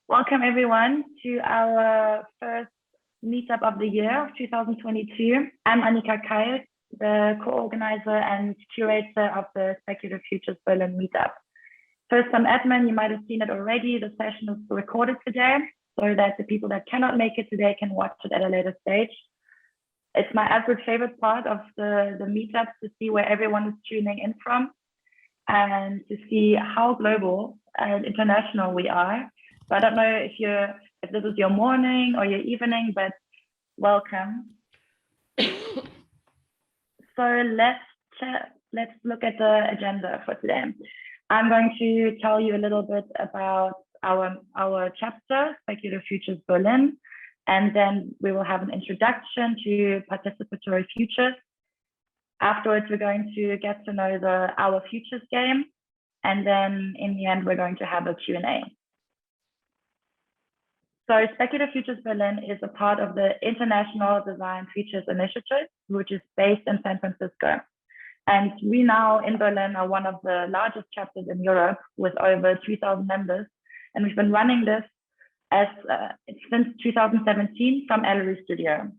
Welcome everyone to our first meetup of the year of 2022. I'm Annika Kais, the co-organizer and curator of the Speculative Futures Berlin meetup. First, some admin, you might have seen it already. The session is recorded today so that the people that cannot make it today can watch it at a later stage. It's my absolute favorite part of the meetup to see where everyone is tuning in from and to see how global and international we are. So I don't know if this is your morning or your evening, but welcome. So let's look at the agenda for today. I'm going to tell you a little bit about our chapter, Speculative Futures Berlin, and then we will have an introduction to participatory futures. Afterwards, we're going to get to know our futures game, and then in the end, we're going to have a Q&A. So Speculative Futures Berlin is a part of the International Design Futures Initiative, which is based in San Francisco. And we now in Berlin are one of the largest chapters in Europe with over 3,000 members. And we've been running this since 2017 from Ellery Studio.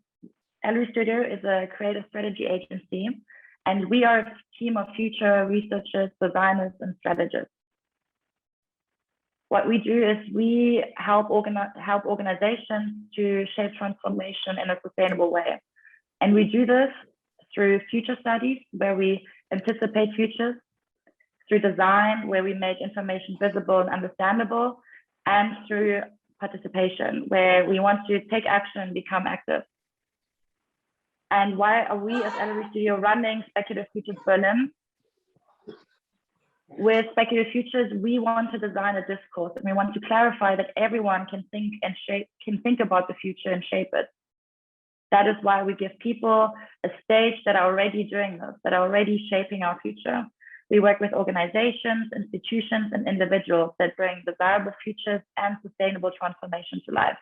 Ellery Studio is a creative strategy agency, and we are a team of future researchers, designers, and strategists. What we do is we help organizations to shape transformation in a sustainable way. And we do this through future studies, where we anticipate futures, through design, where we make information visible and understandable, and through participation, where we want to take action and become active. And why are we as Ellery Studio running Speculative Futures Berlin? With Speculative Futures, we want to design a discourse, and we want to clarify that everyone can think about the future and shape it. That is why we give people a stage that are already doing this, that are already shaping our future. We work with organizations, institutions, and individuals that bring desirable futures and sustainable transformation to life.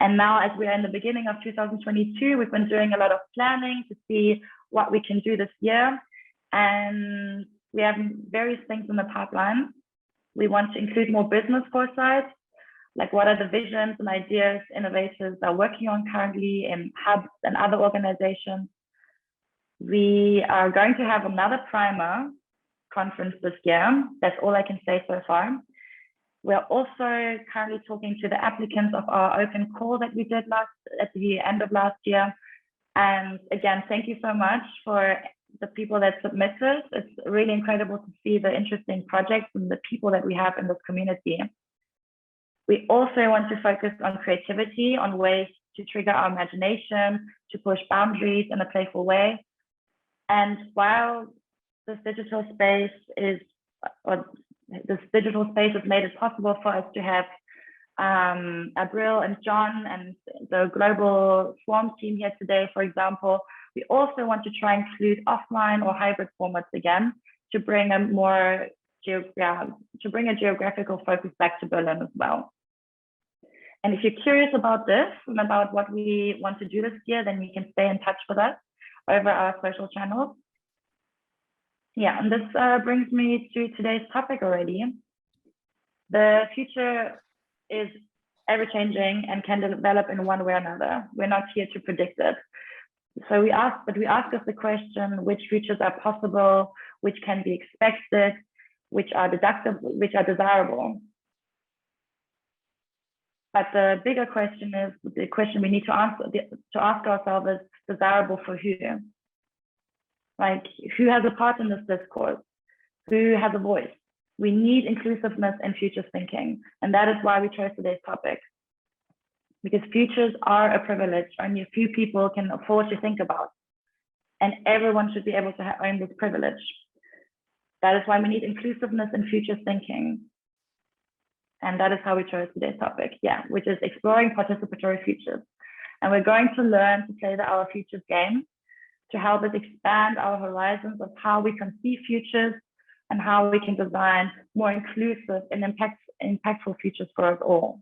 And now, as we are in the beginning of 2022, we've been doing a lot of planning to see what we can do this year. And we have various things in the pipeline. We want to include more business foresight, like what are the visions and ideas innovators are working on currently in hubs and other organizations. We are going to have another primer conference this year. That's all I can say so far. We're also currently talking to the applicants of our open call that we did at the end of last year. And again, thank you so much for the people that submitted. It's really incredible to see the interesting projects and the people that we have in this community. We also want to focus on creativity, on ways to trigger our imagination, to push boundaries in a playful way. And while this digital space has made it possible for us to have Abril and John and the Global Swarm team here today, for example, we also want to try and include offline or hybrid formats again to bring a geographical focus back to Berlin as well. And if you're curious about this and about what we want to do this year, then you can stay in touch with us over our social channels. Yeah, and this brings me to today's topic already. The future is ever-changing and can develop in one way or another. We're not here to predict it. So we ask us the question, which futures are possible, which can be expected, which are desirable. But the bigger question is, the question we need to ask ourselves is, desirable for who? Like, who has a part in this discourse? Who has a voice? We need inclusiveness and future thinking. And that is why we chose today's topic. Because futures are a privilege only a few people can afford to think about. And everyone should be able to own this privilege. That is why we need inclusiveness and future thinking. And that is how we chose today's topic, which is exploring participatory futures. And we're going to learn to play our futures game to help us expand our horizons of how we conceive futures and how we can design more inclusive and impactful futures for us all.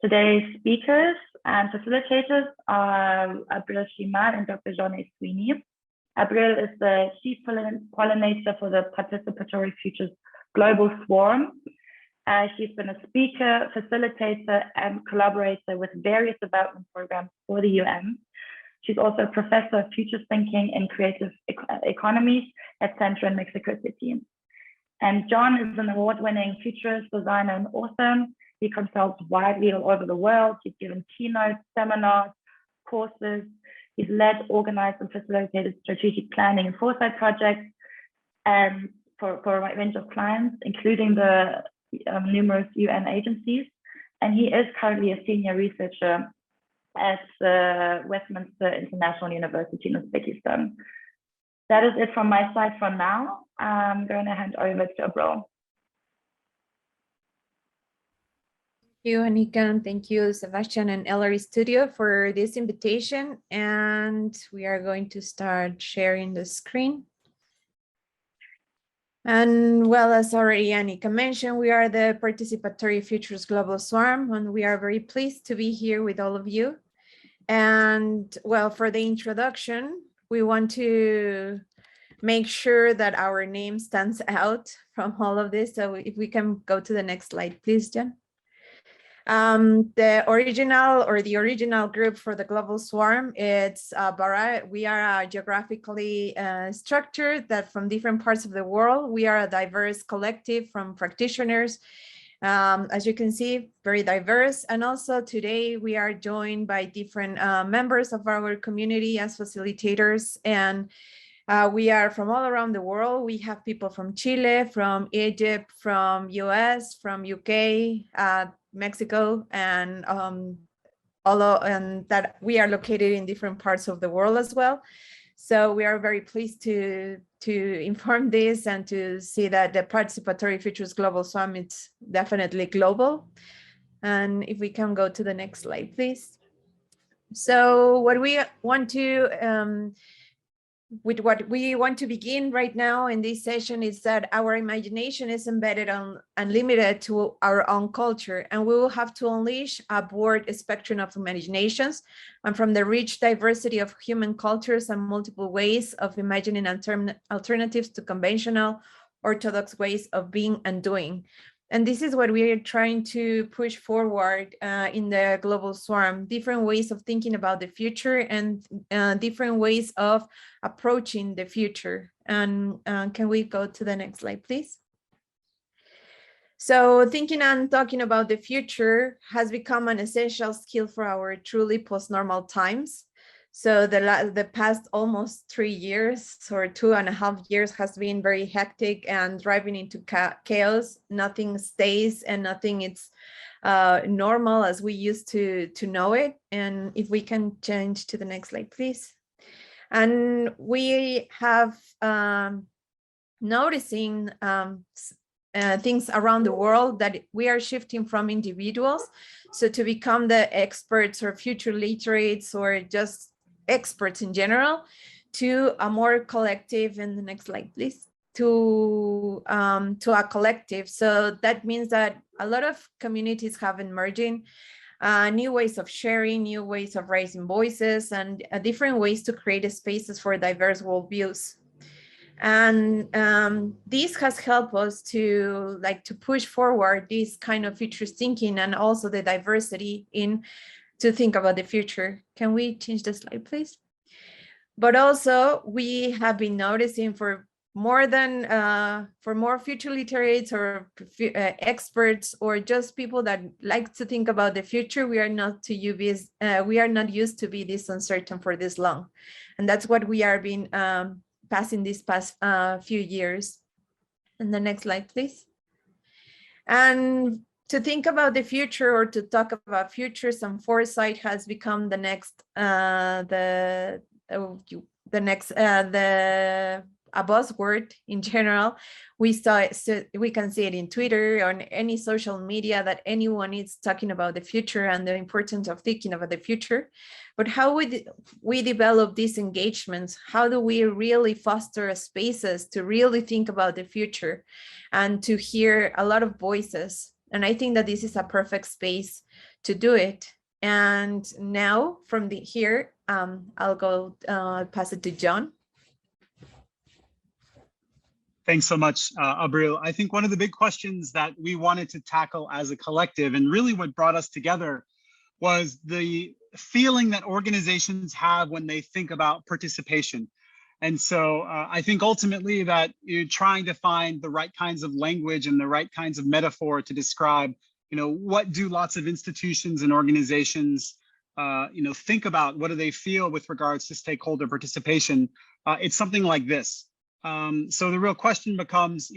Today's speakers and facilitators are Abril Chimal and Dr. Sweeney. Abril is the chief pollinator for the Participatory Futures Global Swarm. She's been a speaker, facilitator, and collaborator with various development programs for the UN. She's also a professor of futures thinking and creative economies at Central and Mexico City. And John is an award-winning futurist, designer, and author. He consults widely all over the world. He's given keynotes, seminars, courses. He's led, organized, and facilitated strategic planning and foresight projects for a range of clients, including the numerous UN agencies. And he is currently a senior researcher at Westminster International University in Uzbekistan. That is it from my side for now. I'm going to hand over to Abril. Thank you, Anika, and thank you, Sebastian and Ellery Studio, for this invitation. And we are going to start sharing the screen. And well, as already Anika mentioned, we are the Participatory Futures Global Swarm, and we are very pleased to be here with all of you. And well, for the introduction, we want to make sure that our name stands out from all of this. So if we can go to the next slide, please, Jen. The original group for the Global Swarm, it's we are geographically structured that from different parts of the world. We are a diverse collective from practitioners, as you can see, very diverse. And also today we are joined by different members of our community as facilitators, and we are from all around the world. We have people from Chile, from Egypt, from US, from UK, Mexico, and that we are located in different parts of the world as well. So we are very pleased to inform this and to see that the Participatory Futures Global Swarm is definitely global. And if we can go to the next slide, please. So what we want to begin right now in this session is that our imagination is embedded on and limited to our own culture, and we will have to unleash a broad spectrum of imaginations and from the rich diversity of human cultures and multiple ways of imagining alternatives to conventional orthodox ways of being and doing. And this is what we are trying to push forward in the Global Swarm, different ways of thinking about the future and different ways of approaching the future. And can we go to the next slide, please? So thinking and talking about the future has become an essential skill for our truly post-normal times. So the past almost 3 years or 2.5 years has been very hectic and driving into chaos. Nothing stays and nothing is normal as we used to know it. And if we can change to the next slide, please. And we have noticing things around the world that we are shifting from individuals. So to become the experts or future literates or just experts in general, to a more collective, and the next slide please, to a collective. So that means that a lot of communities have emerging new ways of sharing, new ways of raising voices, and different ways to create spaces for diverse worldviews. And this has helped us to push forward this kind of future thinking and also the diversity in to think about the future. Can we change the slide, please? But also we have been noticing for more future literates or experts or just people that like to think about the future, we are not used to be this uncertain for this long. And that's what we are being passing these past few years. And the next slide, please. And to think about the future or to talk about futures and foresight has become the next a buzzword in general. We can see it in Twitter, on any social media, that anyone is talking about the future and the importance of thinking about the future. But how would we develop these engagements? How do we really foster spaces to really think about the future and to hear a lot of voices? And I think that this is a perfect space to do it. And now from here, I'll pass it to John. Thanks so much, Abril. I think one of the big questions that we wanted to tackle as a collective, and really what brought us together, was the feeling that organizations have when they think about participation. And so I think ultimately that you're trying to find the right kinds of language and the right kinds of metaphor to describe, what do lots of institutions and organizations, think about? What do they feel with regards to stakeholder participation? It's something like this. So the real question becomes,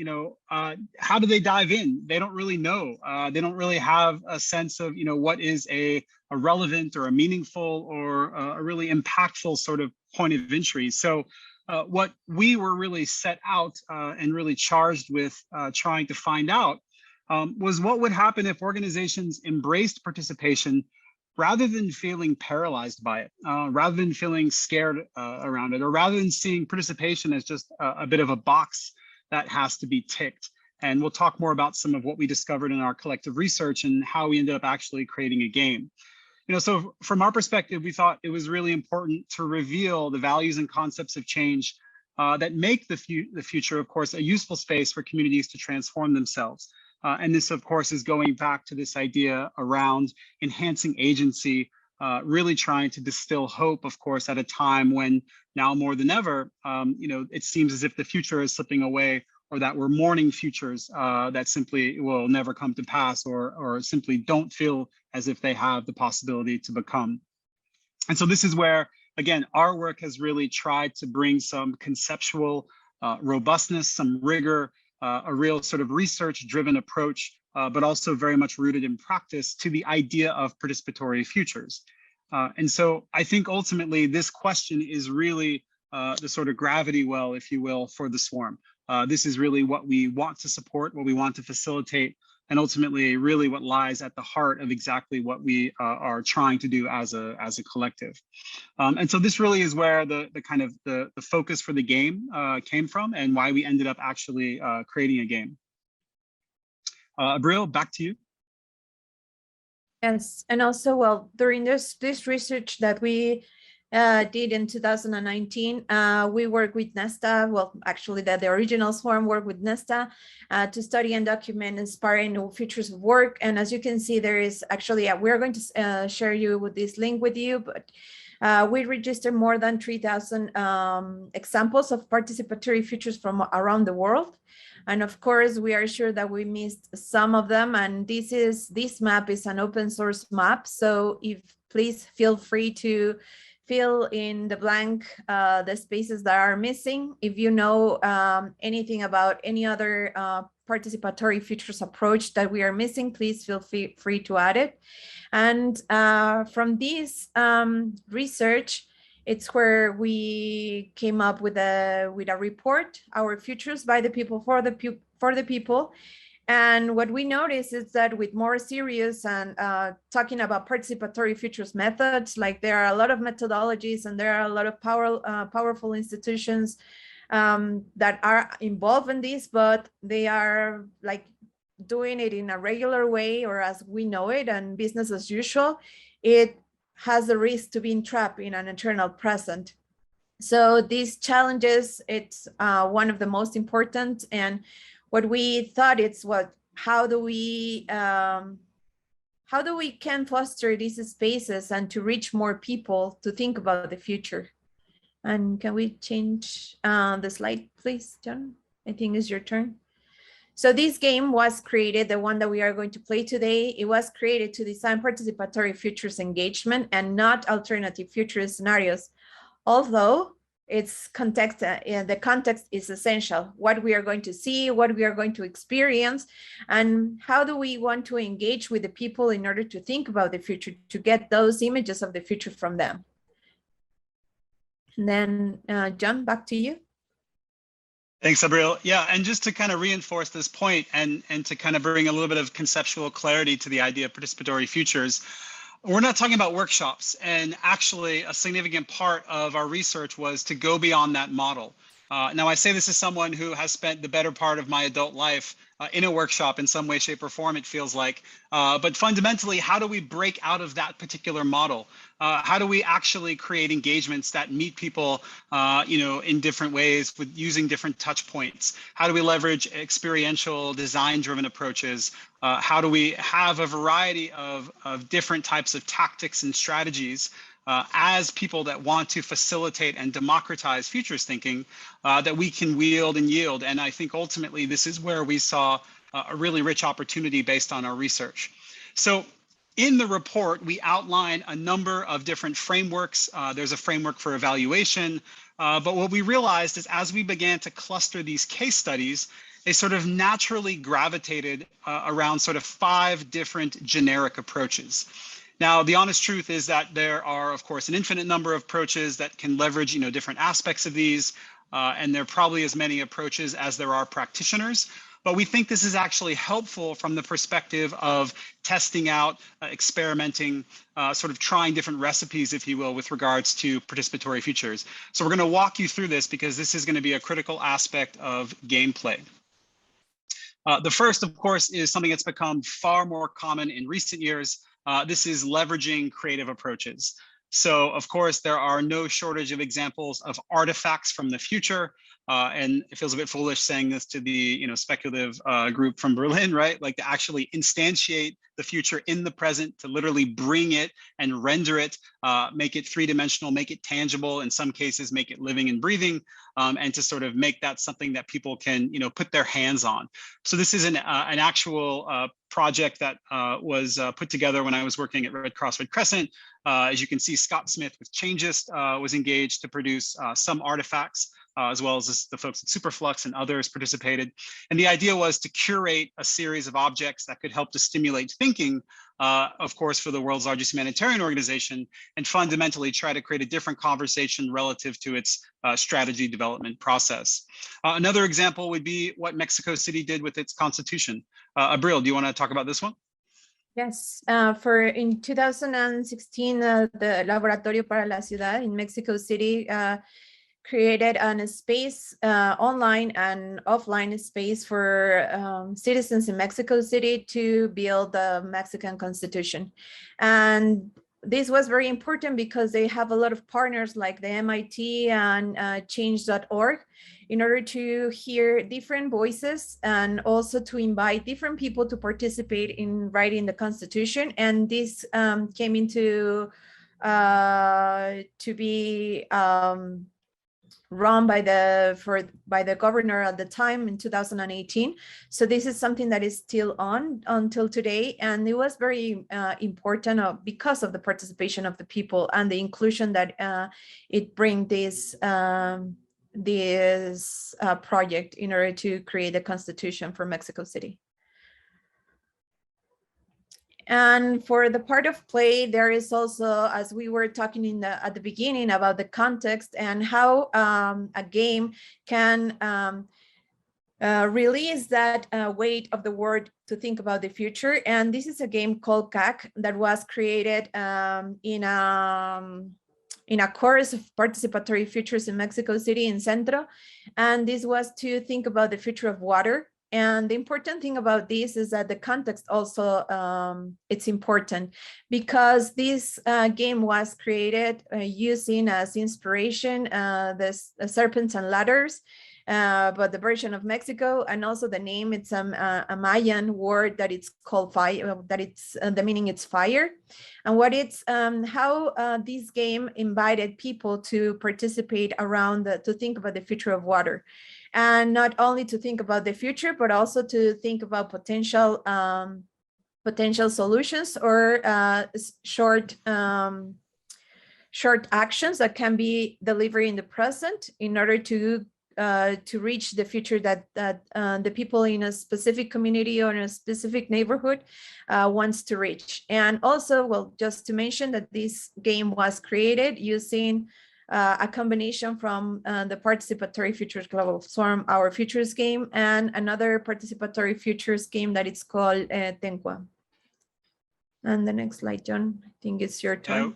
how do they dive in? They don't really know. They don't really have a sense of, what is a relevant or a meaningful or a really impactful sort of point of entry. So what we were really set out and really charged with trying to find out was what would happen if organizations embraced participation rather than feeling paralyzed by it, rather than feeling scared around it, or rather than seeing participation as just a bit of a box that has to be ticked. And we'll talk more about some of what we discovered in our collective research and how we ended up actually creating a game. So from our perspective, we thought it was really important to reveal the values and concepts of change that make the future, of course, a useful space for communities to transform themselves. And this, of course, is going back to this idea around enhancing agency, really trying to distill hope, of course, at a time when now more than ever, it seems as if the future is slipping away, or that we're mourning futures that simply will never come to pass, or simply don't feel as if they have the possibility to become. And so this is where, again, our work has really tried to bring some conceptual robustness, some rigor, a real sort of research-driven approach, but also very much rooted in practice to the idea of participatory futures. And so I think ultimately this question is really the sort of gravity well, if you will, for the swarm. This is really what we want to support, what we want to facilitate, and ultimately really what lies at the heart of exactly what we are trying to do as a collective. And so this really is where the kind of the focus for the game came from, and why we ended up actually creating a game. Abril, back to you. Yes, and also, well, during this research that we did in 2019, we worked with Nesta. Well, actually, the original swarm worked with Nesta to study and document inspiring new futures of work. And as you can see, there is actually, we're going to share you with this link with you, but we registered more than 3,000 examples of participatory futures from around the world. And of course, we are sure that we missed some of them. And this map is an open source map. So please feel free to fill in the blank, the spaces that are missing. If you know anything about any other participatory futures approach that we are missing, please feel free to add it. And from this research, it's where we came up with a report, Our Futures by the People, for the People. And what we noticed is that with more serious and talking about participatory futures methods, like there are a lot of methodologies and there are a lot of powerful institutions that are involved in this, but they are like doing it in a regular way, or as we know it, and business as usual. It has the risk to being trapped in an eternal present. So these challenges, it's one of the most important. And what we thought it's how do we can foster these spaces and to reach more people to think about the future. And can we change the slide, please, John? I think it's your turn. So this game was created, the one that we are going to play today, it was created to design participatory futures engagement and not alternative future scenarios. Although its context, the context is essential. What we are going to see, what we are going to experience, and how do we want to engage with the people in order to think about the future, to get those images of the future from them. And then John, back to you. Thanks, Abril. Yeah, and just to kind of reinforce this point and to kind of bring a little bit of conceptual clarity to the idea of participatory futures, we're not talking about workshops. And actually, a significant part of our research was to go beyond that model. Now, I say this as someone who has spent the better part of my adult life in a workshop in some way, shape, or form, it feels like. But fundamentally, how do we break out of that particular model? How do we actually create engagements that meet people, in different ways with using different touch points? How do we leverage experiential, design-driven approaches? How do we have a variety of different types of tactics and strategies as people that want to facilitate and democratize futures thinking that we can wield and yield? And I think ultimately this is where we saw a really rich opportunity based on our research. So in the report, we outline a number of different frameworks. There's a framework for evaluation, but what we realized is as we began to cluster these case studies, they sort of naturally gravitated around sort of 5 different generic approaches. Now, the honest truth is that there are, of course, an infinite number of approaches that can leverage, different aspects of these, and there are probably as many approaches as there are practitioners. But we think this is actually helpful from the perspective of testing out, experimenting, sort of trying different recipes, if you will, with regards to participatory futures. So we're going to walk you through this because this is going to be a critical aspect of gameplay. The first, of course, is something that's become far more common in recent years. This is leveraging creative approaches. So, of course, there are no shortage of examples of artifacts from the future. And it feels a bit foolish saying this to the speculative group from Berlin, right? Like to actually instantiate the future in the present, to literally bring it and render it, make it 3-dimensional, make it tangible, in some cases, make it living and breathing, and to sort of make that something that people can put their hands on. So this is an actual project that was put together when I was working at Red Cross Red Crescent. As you can see, Scott Smith with Changeist was engaged to produce some artifacts, as well as the folks at Superflux and others participated. And the idea was to curate a series of objects that could help to stimulate thinking, of course, for the world's largest humanitarian organization, and fundamentally try to create a different conversation relative to its strategy development process. Another example would be what Mexico City did with its constitution. Abril, do you want to talk about this one? Yes, in 2016, the Laboratorio para la Ciudad in Mexico City created a space, online and offline space for citizens in Mexico City to build the Mexican Constitution. And this was very important because they have a lot of partners like the MIT and change.org in order to hear different voices and also to invite different people to participate in writing the Constitution. And this came into to be run by the governor at the time in 2018. So this is something that is still on until today, and it was very important because of the participation of the people and the inclusion that it brings this project in order to create a constitution for Mexico City. And for the part of play, there is also, as we were talking at the beginning about the context and how a game can release that weight of the word to think about the future. And this is a game called CAC that was created in a course of participatory futures in Mexico City in Centro. And this was to think about the future of water. And the important thing about this is that the context also, it's important because this game was created using as inspiration the serpents and ladders, but the version of Mexico, and also the name, it's a Mayan word that it's called fire, that it's the meaning it's fire. And what it's how this game invited people to participate around to think about the future of water. And not only to think about the future, but also to think about potential solutions or short actions that can be delivered in the present in order to reach the future that the people in a specific community or in a specific neighborhood wants to reach. And also, well, just to mention that this game was created using a combination from the Participatory Futures Global Swarm, our futures game, and another participatory futures game that it's called Tenqua. And the next slide, John, I think it's your turn.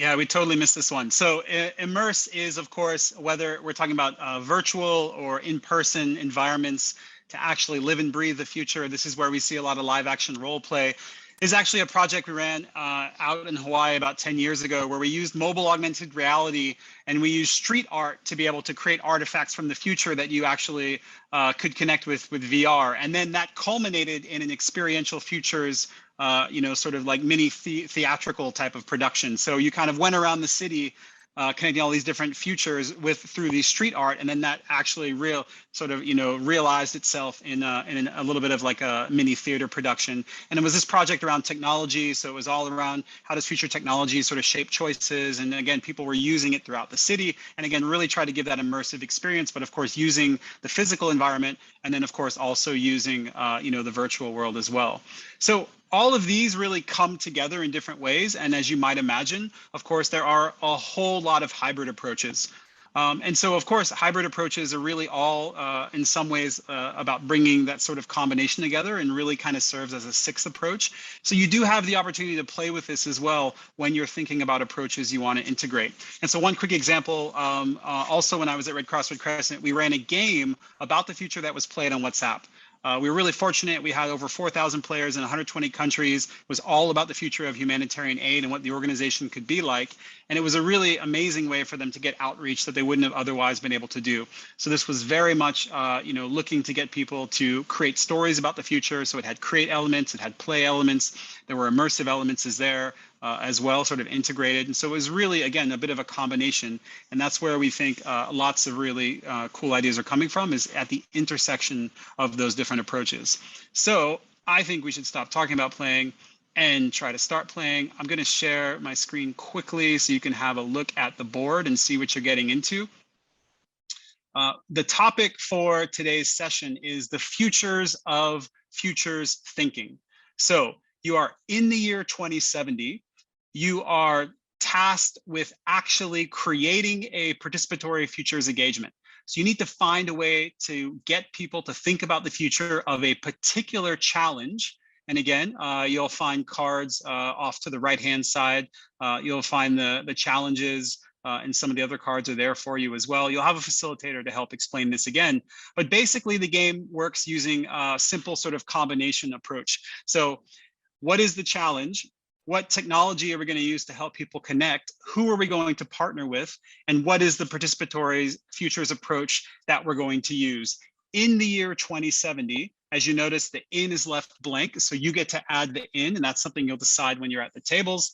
Yeah, we totally missed this one. So immerse is, of course, whether we're talking about virtual or in-person environments to actually live and breathe the future. This is where we see a lot of live action role play. Is actually a project we ran out in Hawaii about 10 years ago, where we used mobile augmented reality and we used street art to be able to create artifacts from the future that you actually could connect with VR. And then that culminated in an experiential futures sort of like mini theatrical type of production. So you kind of went around the city connecting all these different futures through the street art, and then that actually realized itself in a little bit of like a mini theater production. And it was this project around technology, so it was all around how does future technology sort of shape choices, and again, people were using it throughout the city, and again, really try to give that immersive experience, but of course using the physical environment, and then of course also using the virtual world as well. So all of these really come together in different ways. And as you might imagine, of course, there are a whole lot of hybrid approaches. And so, of course, hybrid approaches are really all in some ways about bringing that sort of combination together, and really kind of serves as a sixth approach. So you do have the opportunity to play with this as well when you're thinking about approaches you want to integrate. And so one quick example, also when I was at Red Cross Red Crescent, we ran a game about the future that was played on WhatsApp. We were really fortunate. We had over 4,000 players in 120 countries. It was all about the future of humanitarian aid and what the organization could be like. And it was a really amazing way for them to get outreach that they wouldn't have otherwise been able to do. So this was very much, looking to get people to create stories about the future. So it had create elements, it had play elements. There were immersive elements as well, sort of integrated. And so it was really, again, a bit of a combination. And that's where we think lots of really cool ideas are coming from, is at the intersection of those different approaches. So I think we should stop talking about playing and try to start playing. I'm going to share my screen quickly so you can have a look at the board and see what you're getting into. The topic for today's session is the futures of futures thinking. So you are in the year 2070. You are tasked with actually creating a participatory futures engagement. So you need to find a way to get people to think about the future of a particular challenge. And again, you'll find cards off to the right-hand side. You'll find the challenges, and some of the other cards are there for you as well. You'll have a facilitator to help explain this again. But basically, the game works using a simple sort of combination approach. So what is the challenge? What technology are we going to use to help people connect? Who are we going to partner with? And what is the participatory futures approach that we're going to use? In the year 2070, as you notice, the in is left blank. So you get to add the in, and that's something you'll decide when you're at the tables.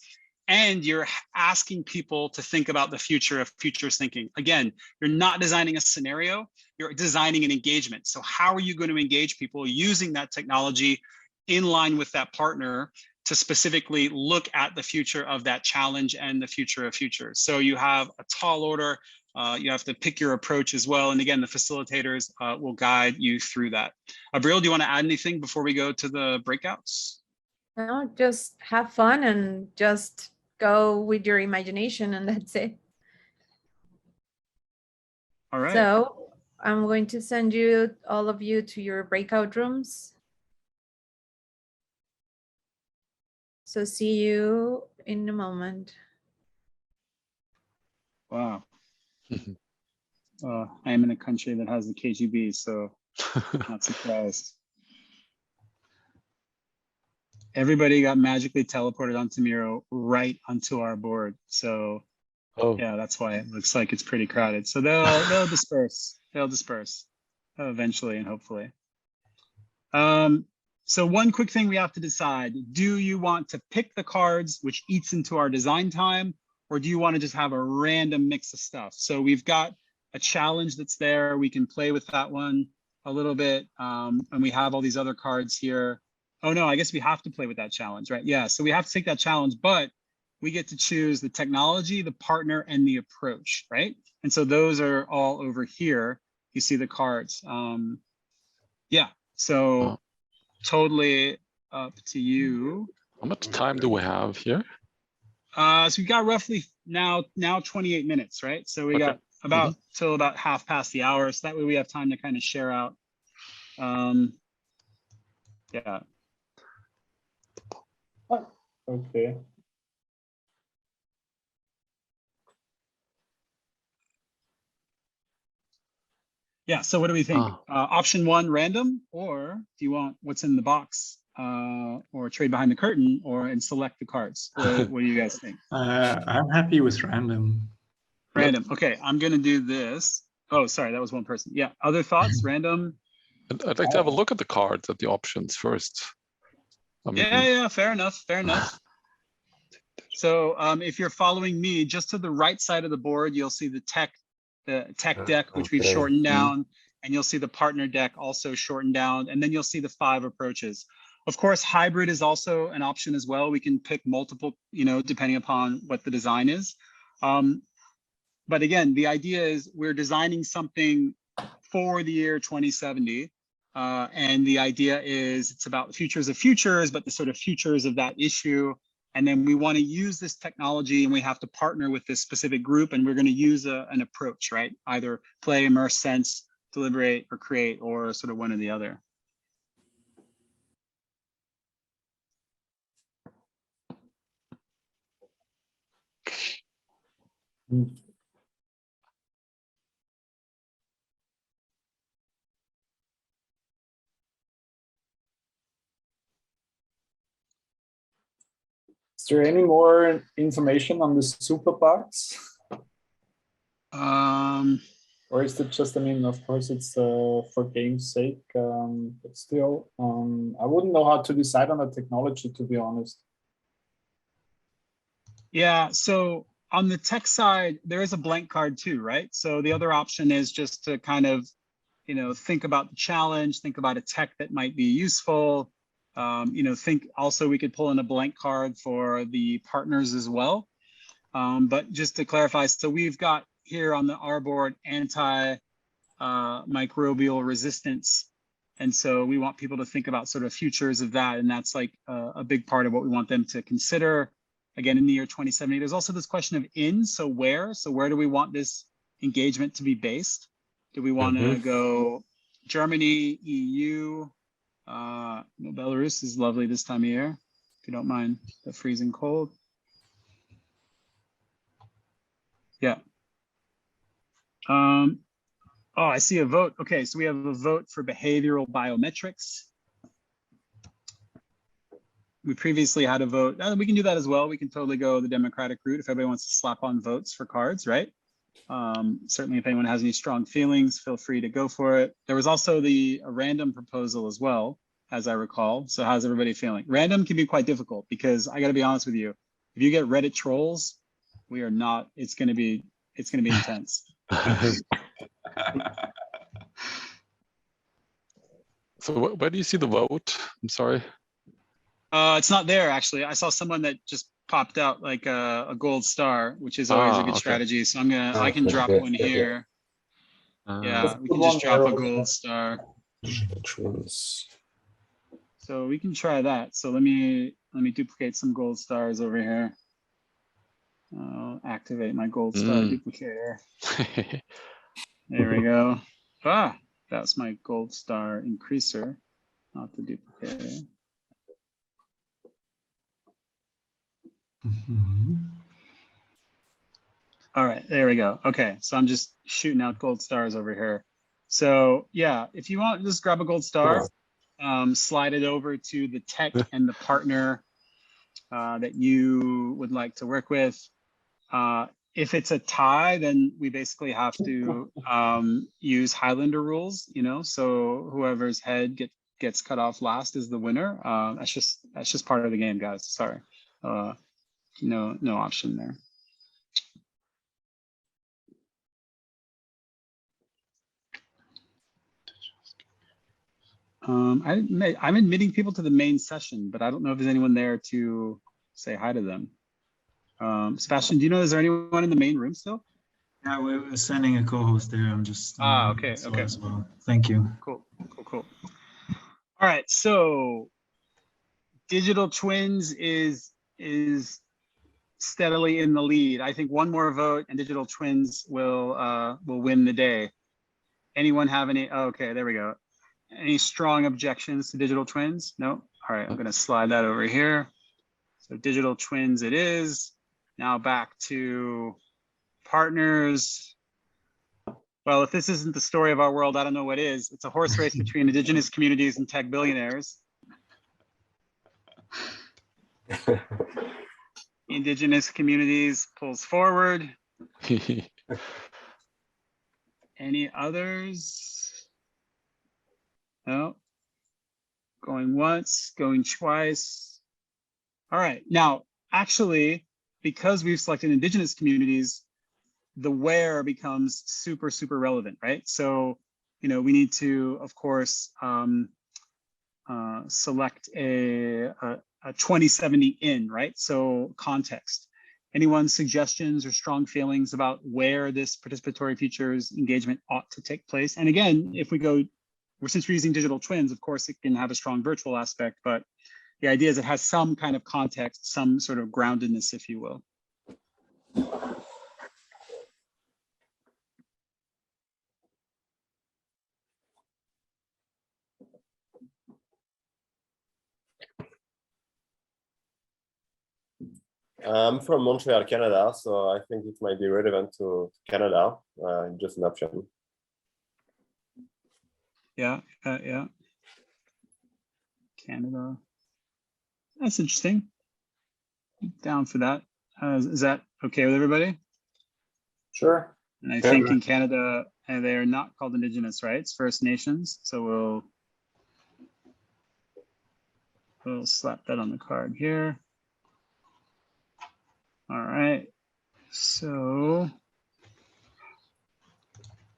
And you're asking people to think about the future of futures thinking. Again, you're not designing a scenario, you're designing an engagement. So how are you going to engage people using that technology in line with that partner to specifically look at the future of that challenge and the future of futures? So you have a tall order, you have to pick your approach as well. And again, the facilitators will guide you through that. Abril, do you want to add anything before we go to the breakouts? No, just have fun and just go with your imagination, and that's it. All right. So I'm going to send all of you to your breakout rooms. So see you in a moment. Wow. I am in a country that has the KGB, so not surprised. Everybody got magically teleported onto Miro, right onto our board. So yeah, that's why it looks like it's pretty crowded. So they'll disperse. They'll disperse eventually and hopefully. So one quick thing we have to decide: do you want to pick the cards, which eats into our design time, or do you want to just have a random mix of stuff? So we've got a challenge that's there. We can play with that one a little bit, and we have all these other cards here. Oh no, I guess we have to play with that challenge, right? Yeah, so we have to take that challenge, but we get to choose the technology, the partner, and the approach, right? And so those are all over here. You see the cards. Yeah, so totally up to you. How much time do we have here? So we got roughly now 28 minutes, right? So we got about till about half past the hour. So that way we have time to kind of share out. Yeah. Okay. Yeah, so what do we think? Ah. Option one, random, or do you want what's in the box, or trade behind the curtain, or and select the cards? What do you guys think? I'm happy with random. Random. Okay, I'm gonna do this. Oh, sorry, that was one person. Yeah, other thoughts? Random. I'd like to have a look at the cards, at the options first. I mean, Yeah, fair enough, fair enough. So if you're following me, just to the right side of the board, you'll see the tech deck, which we've shortened down, and you'll see the partner deck also shortened down, and then you'll see the 5 approaches. Of course, hybrid is also an option as well. We can pick multiple, depending upon what the design is. But again, the idea is we're designing something for the year 2070. And the idea is it's about the futures of futures, but the sort of futures of that issue. And then we want to use this technology, and we have to partner with this specific group, and we're going to use an approach, right? Either play, immerse, sense, deliberate, or create, or sort of one or the other. Is there any more information on the super box? Or is it just, of course, it's for game's sake, but still, I wouldn't know how to decide on the technology, to be honest. Yeah, so on the tech side, there is a blank card too, right? So the other option is just to kind of, think about the challenge, think about a tech that might be useful. Think also we could pull in a blank card for the partners as well. But just to clarify, so we've got here on our board anti-microbial resistance. And so we want people to think about sort of futures of that. And that's like a big part of what we want them to consider. Again, in the year 2070, there's also this question of so where do we want this engagement to be based? Do we want to go Germany, EU? Belarus is lovely this time of year, if you don't mind the freezing cold. Yeah. Oh, I see a vote. Okay, so we have a vote for behavioral biometrics. We previously had a vote. We can do that as well. We can totally go the democratic route if everybody wants to slap on votes for cards, right? Certainly, if anyone has any strong feelings, feel free to go for it. There was also a random proposal as well, as I recall. So how's everybody feeling? Random can be quite difficult because I got to be honest with you. If you get Reddit trolls, we are not. It's going to be intense. So where do you see the vote? I'm sorry. It's not there actually. I saw someone that just popped out like a gold star, which is always a good strategy. So I can drop one here. Yeah, we can just drop a gold star. So we can try that. So let me duplicate some gold stars over here. I'll activate my gold star duplicator. There we go. That's my gold star increaser, not the duplicator. All right, there we go. Okay, so I'm just shooting out gold stars over here. So yeah, if you want, just grab a gold star, slide it over to the tech and the partner that you would like to work with. If it's a tie, then we basically have to use Highlander rules, so whoever's head gets cut off last is the winner. That's just part of the game, guys. Sorry. No option there. I'm admitting people to the main session, but I don't know if there's anyone there to say hi to them. Sebastian, do you know, is there anyone in the main room still? Yeah, we're sending a co-host there. I'm just okay. as well. Thank you. Cool. All right, so digital twins is steadily in the lead. I think one more vote and digital twins will win the day. Anyone have any? Oh, okay, there we go. Any strong objections to digital twins? No. All right, I'm going to slide that over here. So digital twins it is. Now back to partners. Well, if this isn't the story of our world, I don't know what is. It's a horse race between indigenous communities and tech billionaires. Indigenous communities pulls forward. Any others? No. Going once, going twice. All right. Now, actually, because we've selected indigenous communities, the where becomes super, super relevant, right? So, you know, we need to, of course, select a 2070 in, right? So context. Anyone suggestions or strong feelings about where this participatory futures engagement ought to take place? And again, if we go, since we're using digital twins, of course, it can have a strong virtual aspect, but the idea is it has some kind of context, some sort of groundedness, if you will. I'm from Montreal, Canada, so I think it might be relevant to Canada, just an option. Yeah, yeah. Canada. That's interesting. Down for that. Is that okay with everybody? Sure. And I think in Canada, they are not called Indigenous, right? It's First Nations. So we'll slap that on the card here. All right. So,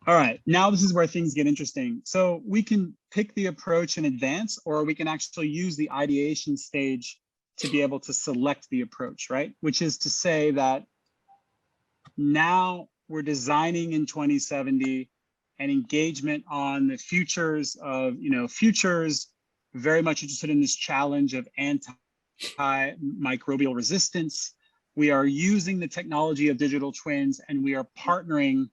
all right. Now this is where things get interesting. So we can pick the approach in advance, or we can actually use the ideation stage to be able to select the approach, right? Which is to say that now we're designing in 2070 an engagement on the futures of, you know, futures very much interested in this challenge of antimicrobial resistance. We are using the technology of digital twins, and we are partnering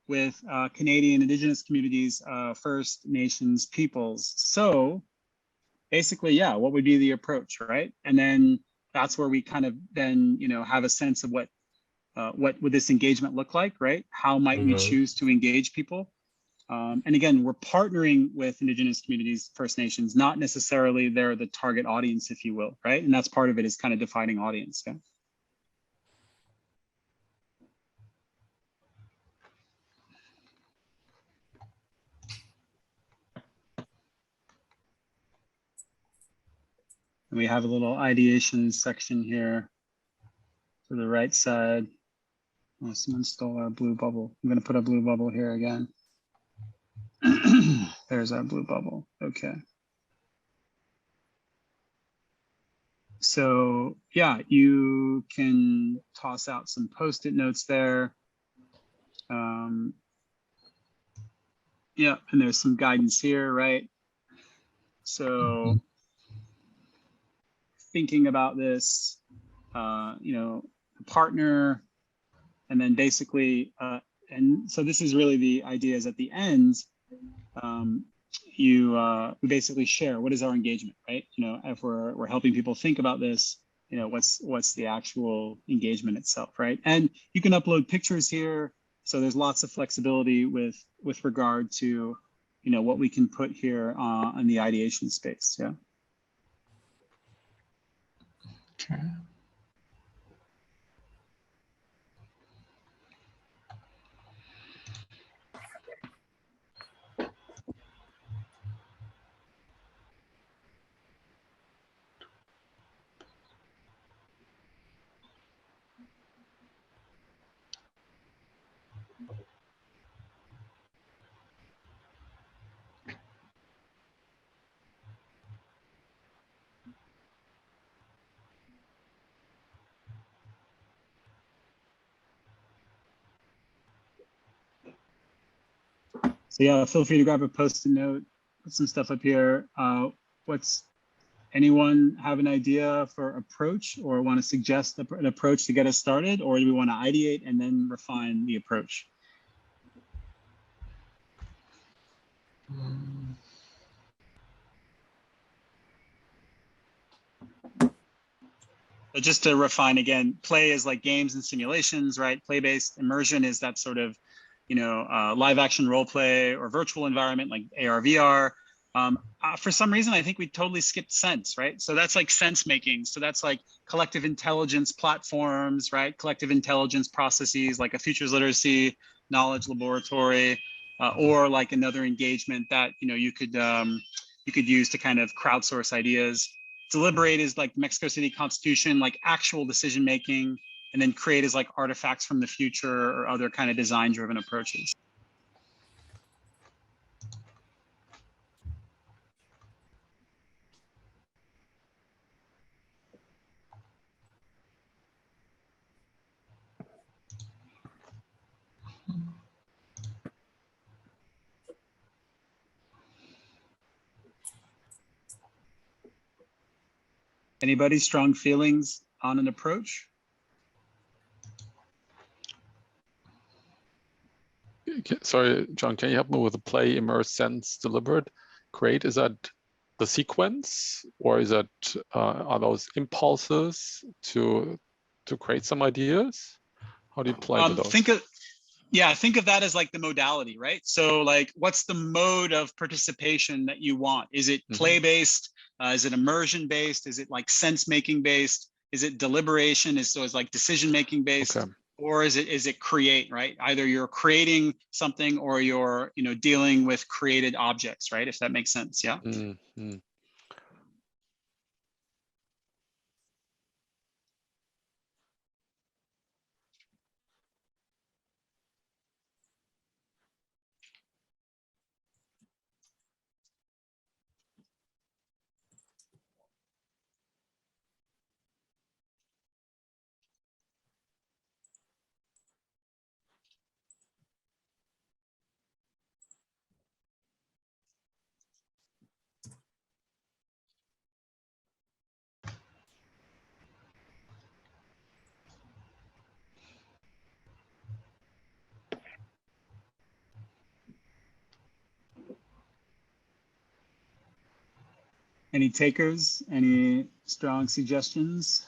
with Canadian Indigenous communities, First Nations peoples. So basically, yeah, what would be the approach, right? And then that's where we kind of then, you know, have a sense of what would this engagement look like, right? How might we choose to engage people? And again, we're partnering with Indigenous communities, First Nations, not necessarily they're the target audience, if you will, right? And that's part of it, is kind of defining audience. Yeah. And we have a little ideation section here to the right side. Oh, someone stole our blue bubble. I'm going to put a blue bubble here again. There's our blue bubble. Okay. So yeah, you can toss out some Post-it notes there. Yeah, and there's some guidance here, right? So thinking about this, you know, partner, and then basically, and so this is really the idea, is at the end, we basically share what is our engagement, right? You know, if we're helping people think about this, you know, what's the actual engagement itself, right? And you can upload pictures here, so there's lots of flexibility with regard to, you know, what we can put here in the ideation space. Yeah. Okay. So yeah, feel free to grab a Post-it note, put some stuff up here. Anyone have an idea for approach, or want to suggest an approach to get us started, or do we want to ideate and then refine the approach? So just to refine again, play is like games and simulations, right? Play-based. Immersion is that sort of live action role play or virtual environment like AR, VR. For some reason, I think we totally skipped sense, right? So that's like sense making. So that's like collective intelligence platforms, right? Collective intelligence processes like a futures literacy knowledge laboratory, or like another engagement that you could use to kind of crowdsource ideas. Deliberate is like Mexico City Constitution, like actual decision making, and then create is like artifacts from the future or other kind of design driven approaches. Anybody strong feelings on an approach? Sorry, John, can you help me with the play, immerse, sense, deliberate, create? Is that the sequence, or is that are those impulses to create some ideas? How do you play with those? Think of that as like the modality, right? So like, what's the mode of participation that you want? Is it play-based? Is it immersion based? Is it like sense making based? Is it deliberation? So it's like decision making based, okay. Or is it create, right? Either you're creating something or you're dealing with created objects, right? If that makes sense, yeah. Mm-hmm. Any takers? Any strong suggestions?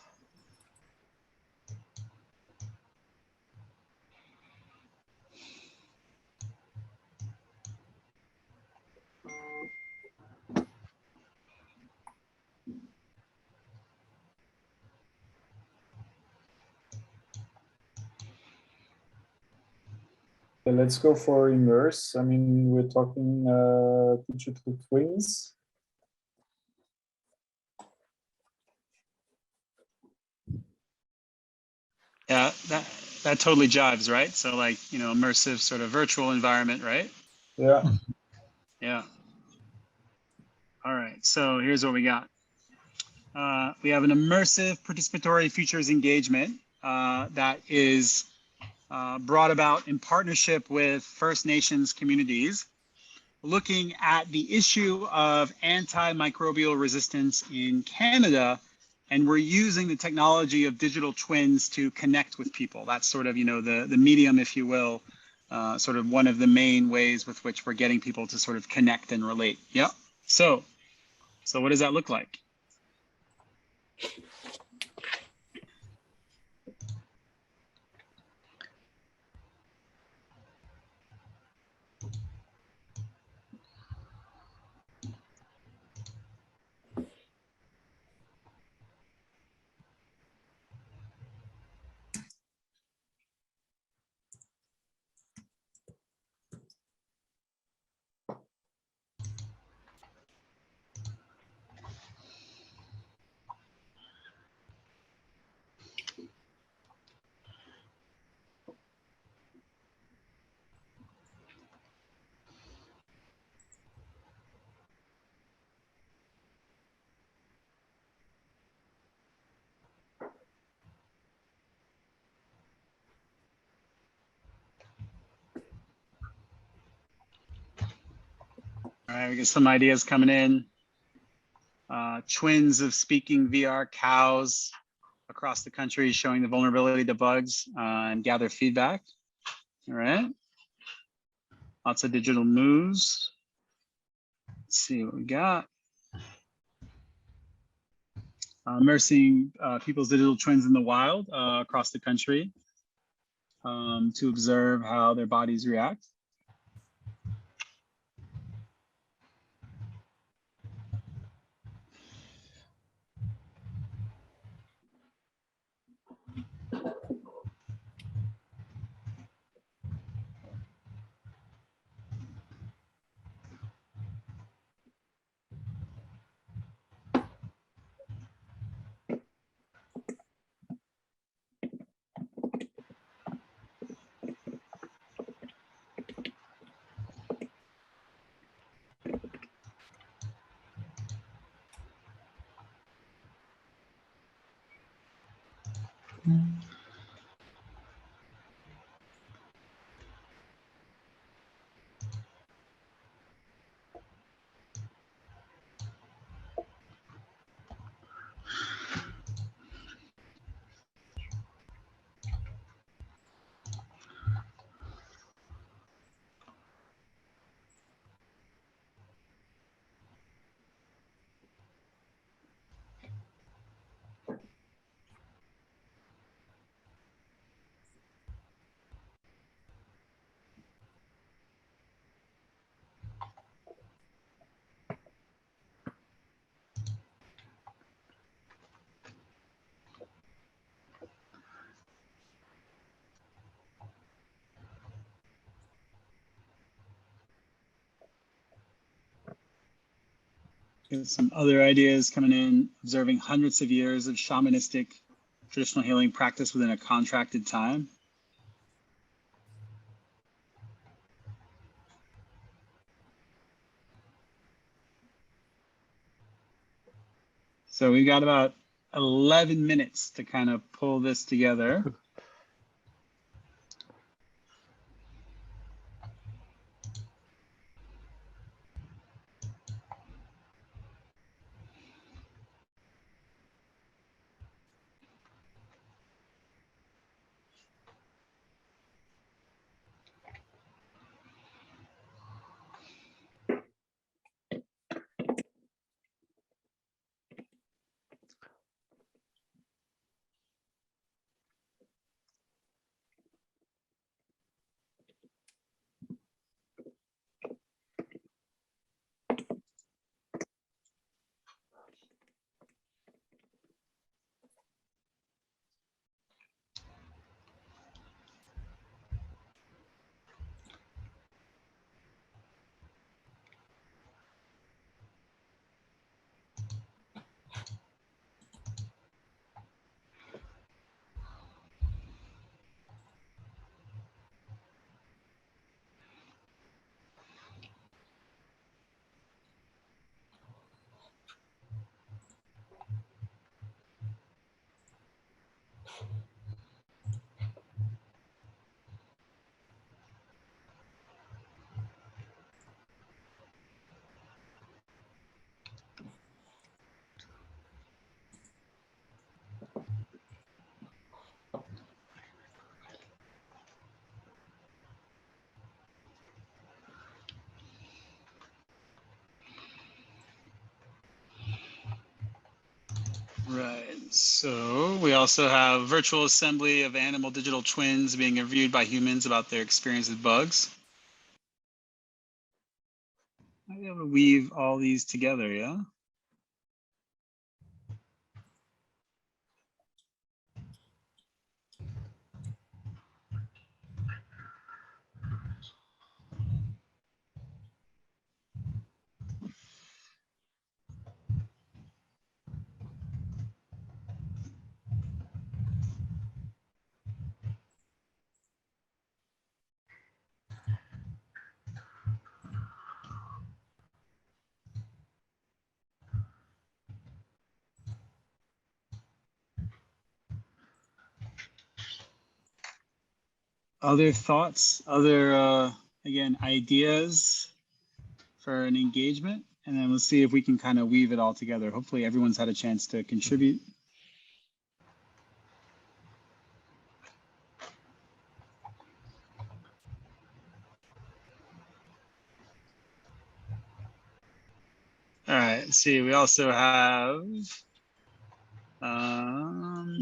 Let's go for immerse. I mean, we're talking digital twins. Yeah, that totally jives, right? So like, immersive sort of virtual environment, right? Yeah. Yeah. All right, so here's what we got. We have an immersive participatory futures engagement that is brought about in partnership with First Nations communities, looking at the issue of antimicrobial resistance in Canada. And we're using the technology of digital twins to connect with people. That's sort of, the medium, if you will, sort of one of the main ways with which we're getting people to sort of connect and relate. Yep. So what does that look like? All right, we get some ideas coming in. Twins of speaking VR cows across the country showing the vulnerability to bugs and gather feedback. All right. Lots of digital moves. Let's see what we got. Immersing people's digital twins in the wild across the country. to observe how their bodies react. Get some other ideas coming in, observing hundreds of years of shamanistic traditional healing practice within a contracted time. So we've got about 11 minutes to kind of pull this together. Right, so we also have virtual assembly of animal digital twins being interviewed by humans about their experience with bugs. I'll be able to weave all these together, yeah? Other thoughts, other, again, ideas for an engagement, and then we'll see if we can kind of weave it all together. Hopefully everyone's had a chance to contribute. All right, let's see, we also have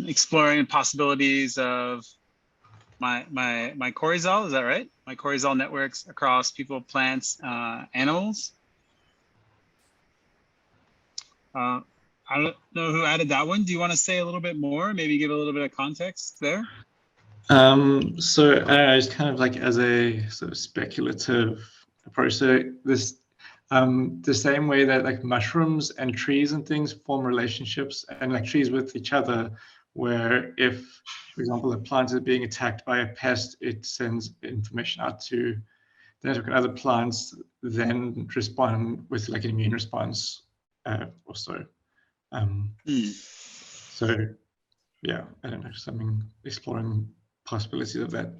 exploring possibilities of my Coryzal, is that right? My Coryzal networks across people, plants, animals. I don't know who added that one. Do you want to say a little bit more? Maybe give a little bit of context there? So it's kind of like as a sort of speculative approach. So this, the same way that like mushrooms and trees and things form relationships, and like trees with each other, where if, for example, a plant is being attacked by a pest, it sends information out to the network, and other plants then respond with like an immune response also. So yeah, I don't know, something exploring possibilities of that.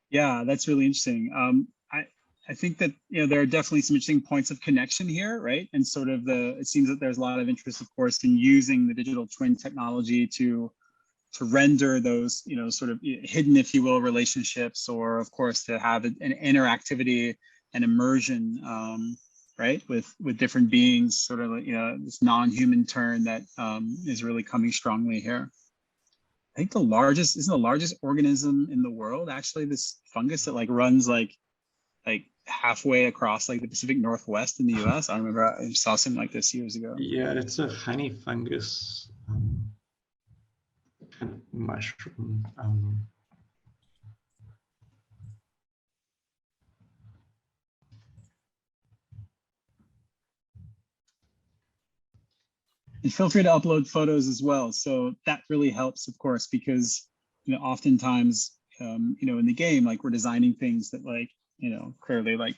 Yeah, that's really interesting. I think that, you know, there are definitely some interesting points of connection here, right? And sort of it seems that there's a lot of interest, of course, in using the digital twin technology to render those, you know, sort of hidden, if you will, relationships, or of course to have an interactivity and immersion, right, with different beings, sort of, you know, this non-human turn that is really coming strongly here. I think isn't the largest organism in the world actually this fungus that like runs like halfway across like the Pacific Northwest in the US. I remember I saw something like this years ago. Yeah, it's a honey fungus kind of mushroom. And feel free to upload photos as well. So that really helps, of course, because, you know, oftentimes, you know, in the game, like we're designing things that like, you know, clearly like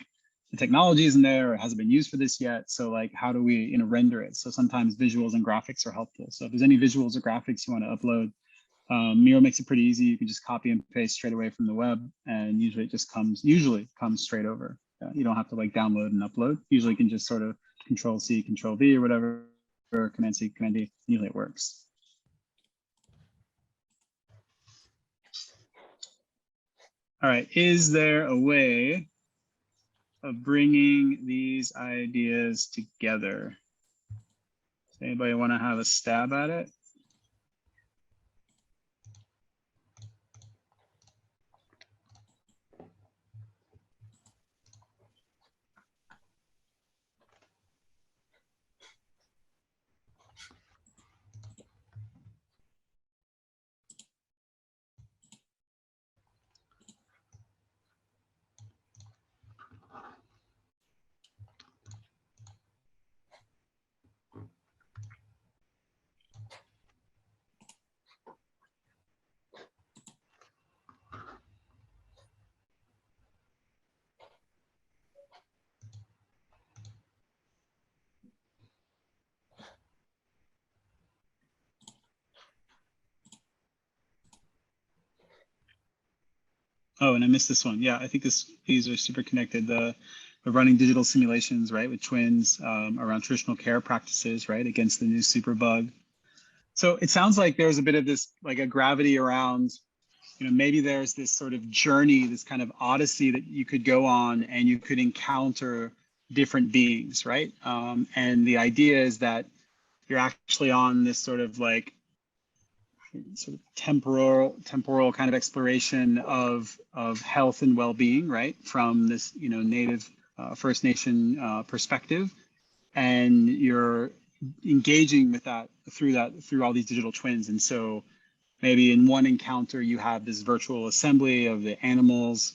the technology isn't there or hasn't been used for this yet. So like, how do we, you know, render it? So sometimes visuals and graphics are helpful. So if there's any visuals or graphics you want to upload, Miro makes it pretty easy. You can just copy and paste straight away from the web, and usually it just comes straight over. You don't have to like download and upload. Usually you can just sort of Control C, Control V or whatever, or Command C, Command D, usually it works. All right, is there a way of bringing these ideas together? Does anybody want to have a stab at it? Oh, and I missed this one. Yeah, I think these are super connected. The running digital simulations, right, with twins around traditional care practices, right, against the new superbug. So it sounds like there's a bit of this, like a gravity around, you know, maybe there's this sort of journey, this kind of odyssey that you could go on, and you could encounter different beings, right? And the idea is that you're actually on this sort of like temporal kind of exploration of health and well-being, right, from this, you know, native First Nation perspective, and you're engaging with that through all these digital twins. And so maybe in one encounter you have this virtual assembly of the animals,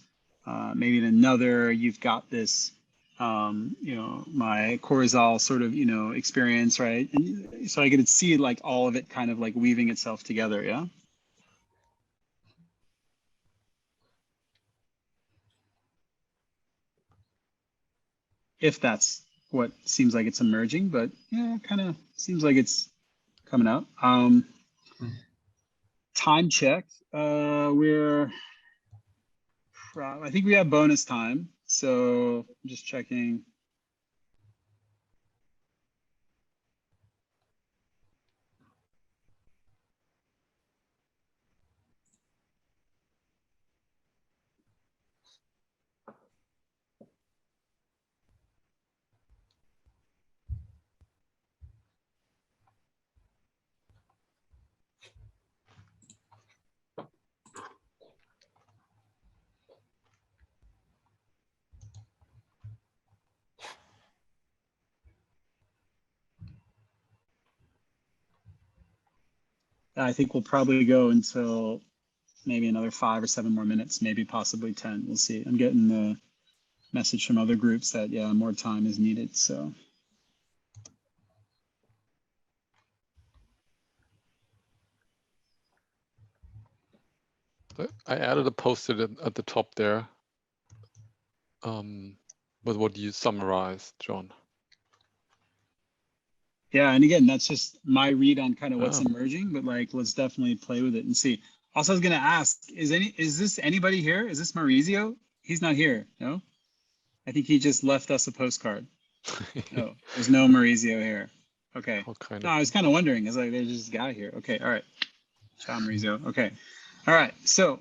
maybe in another you've got this you know, my Coryzal sort of, you know, experience, right? And so I could see like all of it kind of like weaving itself together, yeah? If that's what seems like it's emerging, but yeah, kind of seems like it's coming out. Time check, I think we have bonus time. So I'm just checking. I think we'll probably go until maybe another 5 or 7 more minutes, maybe possibly 10. We'll see. I'm getting the message from other groups that, yeah, more time is needed. So. I added a post-it at the top there with what you summarized, John. Yeah, and again, that's just my read on kind of what's Oh. emerging, but like, let's definitely play with it and see. Also, I was gonna ask, is this anybody here? Is this Maurizio? He's not here, no? I think he just left us a postcard. No, there's no Maurizio here. Okay. What No, I was kind of wondering. It's like there's just a guy here. Okay, all right. Ciao, Maurizio. Okay. All right. So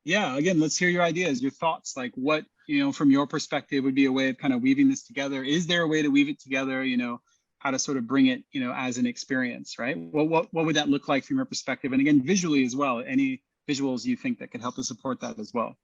yeah, again, let's hear your ideas, your thoughts, like what, from your perspective would be a way of kind of weaving this together. Is there a way to weave it together, how to sort of bring it, as an experience, right? Well, what would that look like from your perspective? And again, visually as well, any visuals you think that could help to support that as well?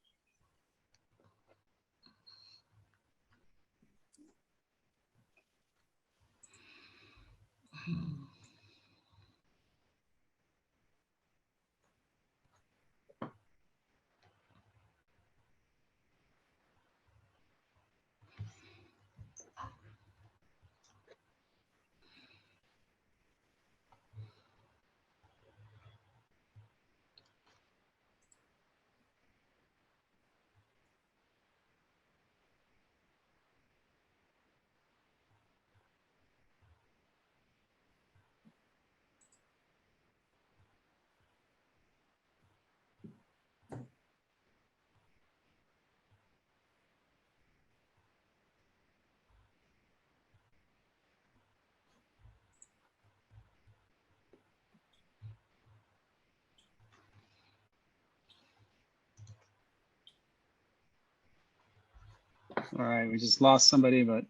All right, we just lost somebody, but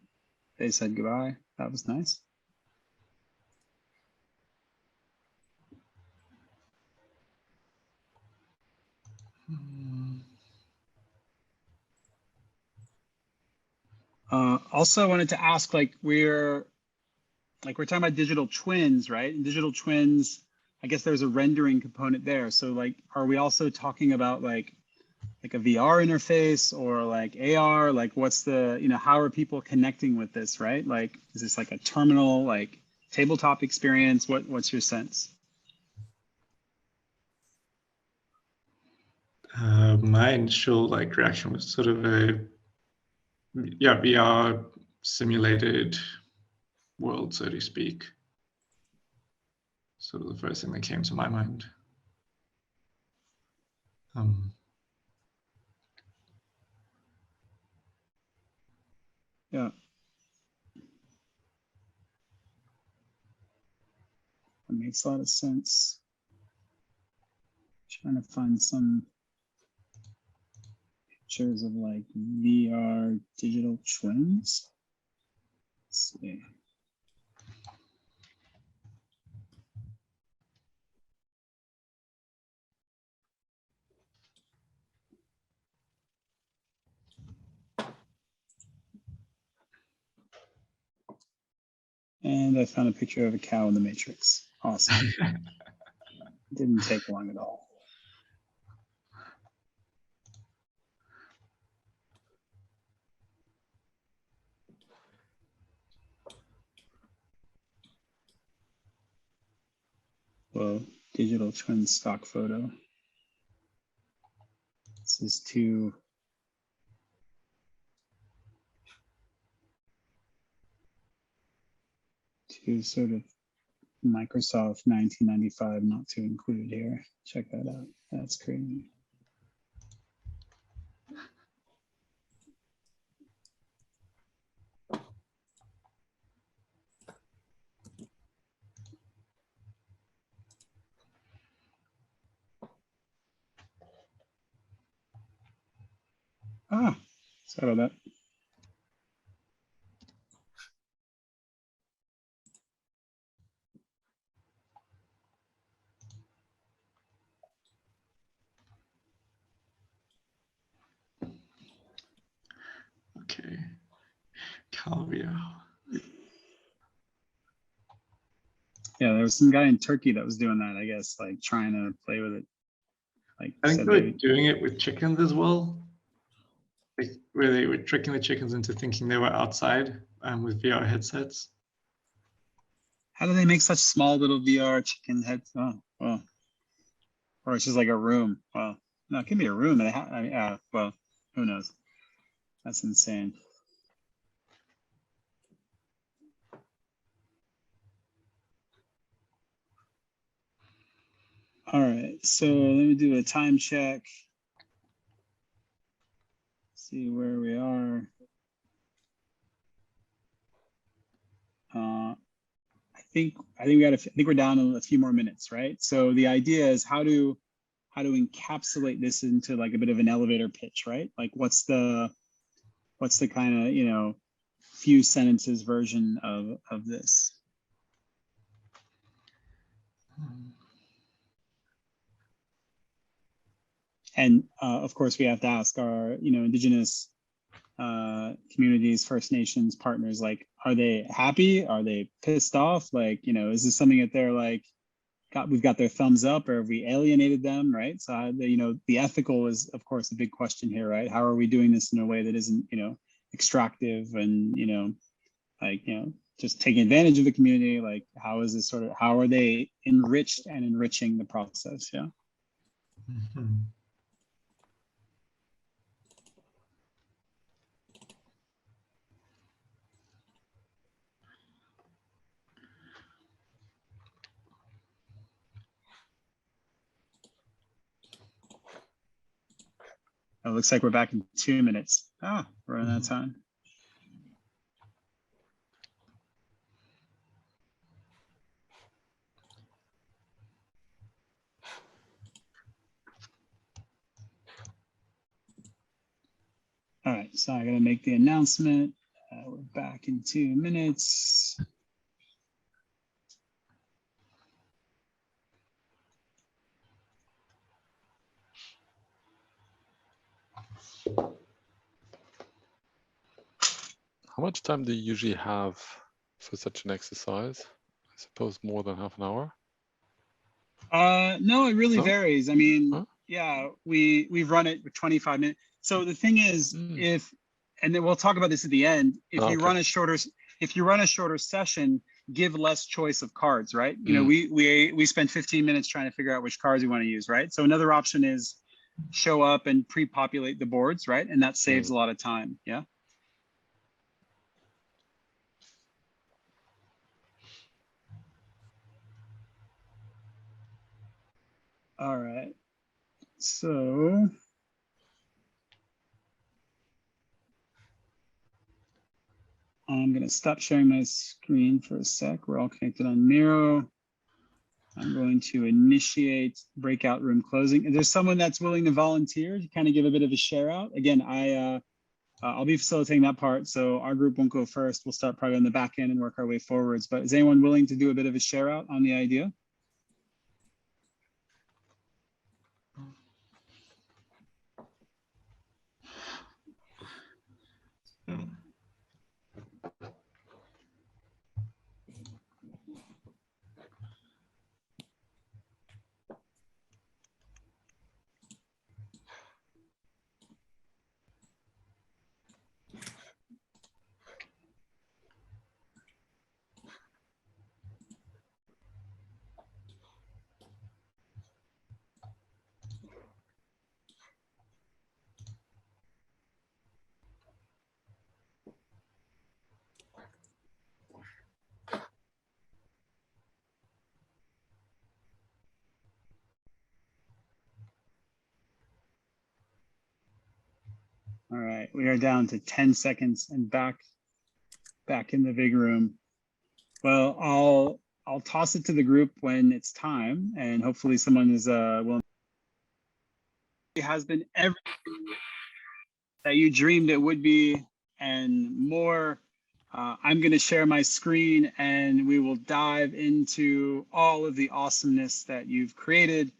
they said goodbye. That was nice. Also, I wanted to ask, we're talking about digital twins, right? And digital twins, I guess there's a rendering component there. So are we also talking about like a VR interface or like AR? Like what's the, how are people connecting with this, right? Like, is this like a terminal, like tabletop experience? What's your sense? My initial reaction was sort of a VR simulated world, so to speak. Sort of the first thing that came to my mind. Yeah. That makes a lot of sense. Trying to find some pictures of like VR digital twins. Let's see. And I found a picture of a cow in the Matrix. Awesome. Didn't take long at all. Whoa, digital twin stock photo. This is two sort of Microsoft 1995 not to include here. Check that out. That's crazy. Ah, sorry about that. Okay, Calvia. Yeah, there was some guy in Turkey that was doing that, I guess, like trying to play with it. Like I think said they were they- doing it with chickens as well, like, where they were tricking the chickens into thinking they were outside with VR headsets. how do they make such small little VR chicken heads? Oh, well, or it's just like a room. Well, no, it can be a room. I mean, well, who knows? That's insane. All right, so let me do a time check. See where we are. I think we're down a few more minutes, right? So the idea is how to encapsulate this into like a bit of an elevator pitch, right? Like what's the kind of, you know, few sentences version of this? And of course, we have to ask our, you know, indigenous communities, First Nations partners, like, are they happy? Are they pissed off? Like, you know, is this something that they're like, we've got their thumbs up, or have we alienated them, right? So, you know, the ethical is, of course, a big question here, right? How are we doing this in a way that isn't, you know, extractive and, you know, like, you know, just taking advantage of the community? Like, how is this how are they enriched and enriching the process? Yeah. Mm-hmm. It looks like we're back in 2 minutes. Ah, we're on that time. All right, so I gotta make the announcement. We're back in 2 minutes. How much time do you usually have for such an exercise? I suppose more than half an hour. No, it really No? varies. I mean, Huh? yeah, we've run it for 25 minutes. So the thing is, and then we'll talk about this at the end. If you run a shorter session, give less choice of cards, right? You know, we spend 15 minutes trying to figure out which cards we want to use, right? So another option is show up and pre-populate the boards, right? And that saves a lot of time. Yeah. All right. So I'm going to stop sharing my screen for a sec. We're all connected on Miro. I'm going to initiate breakout room closing. Is there someone that's willing to volunteer to kind of give a bit of a share out? Again, I'll be facilitating that part, so our group won't go first. We'll start probably on the back end and work our way forwards. But is anyone willing to do a bit of a share out on the idea? All right, we are down to 10 seconds and back in the big room. Well, I'll toss it to the group when it's time, and hopefully someone is willing. It has been everything that you dreamed it would be and more. I'm going to share my screen and we will dive into all of the awesomeness that you've created.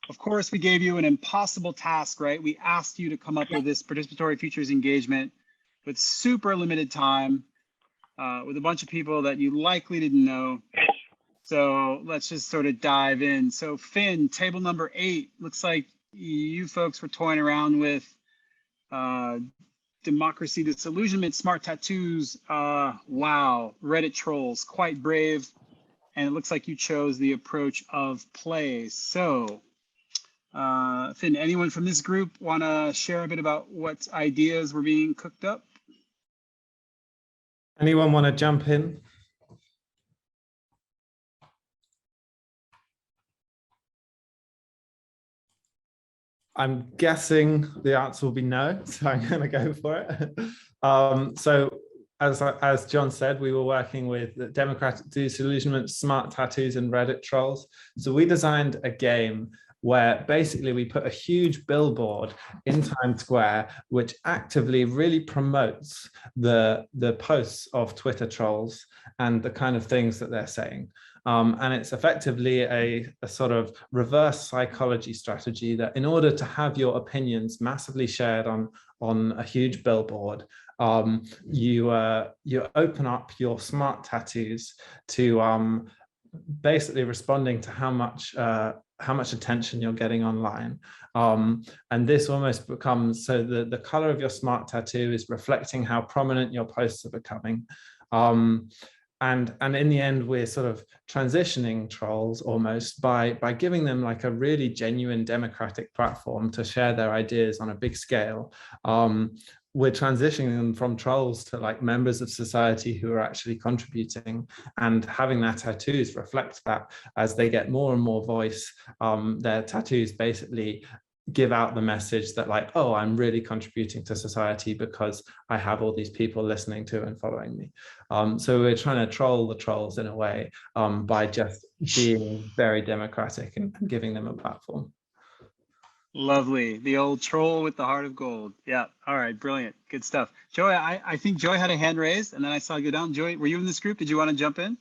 Of course, we gave you an impossible task, right? We asked you to come up with this participatory futures engagement with super limited time, with a bunch of people that you likely didn't know. So let's just sort of dive in. So Finn, table number 8, looks like you folks were toying around with democracy disillusionment, smart tattoos. Wow, Reddit trolls, quite brave. And it looks like you chose the approach of play. So Finn, anyone from this group want to share a bit about what ideas were being cooked up? Anyone want to jump in? I'm guessing the answer will be no, so I'm going to go for it. So as John said, we were working with democratic disillusionment, smart tattoos, and Reddit trolls. So we designed a game where basically we put a huge billboard in Times Square, which actively really promotes the posts of Twitter trolls and the kind of things that they're saying. And it's effectively a sort of reverse psychology strategy that in order to have your opinions massively shared on a huge billboard, you open up your smart tattoos to basically responding to how much attention you're getting online. And this almost becomes, so the color of your smart tattoo is reflecting how prominent your posts are becoming. And in the end, we're sort of transitioning trolls almost by giving them like a really genuine democratic platform to share their ideas on a big scale. We're transitioning them from trolls to like members of society who are actually contributing, and having their tattoos reflect that as they get more and more voice. Their tattoos basically give out the message that like, oh, I'm really contributing to society because I have all these people listening to and following me. So we're trying to troll the trolls in a way by just being very democratic and giving them a platform. Lovely. The old troll with the heart of gold. Yeah. All right. Brilliant. Good stuff. Joy, I think Joy had a hand raised and then I saw you go down. Joy, were you in this group? Did you want to jump in?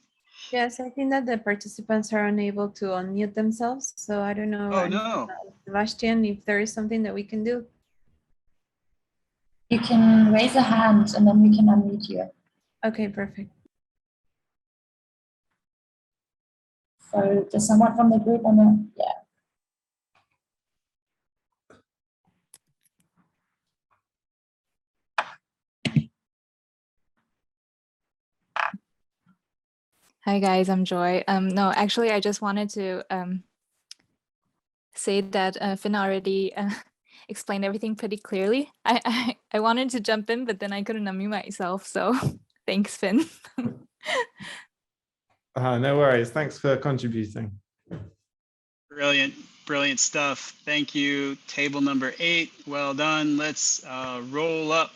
Yes, I think that the participants are unable to unmute themselves. So I don't know. Oh, no. Sebastian, if there is something that we can do. You can raise a hand and then we can unmute you. Okay, perfect. So does someone from the group want to, yeah. Hi guys, I'm Joy. No, actually, I just wanted to say that Finn already explained everything pretty clearly. I wanted to jump in, but then I couldn't unmute myself. So thanks, Finn. No worries. Thanks for contributing. Brilliant. Brilliant stuff. Thank you. Table number 8. Well done. Let's roll up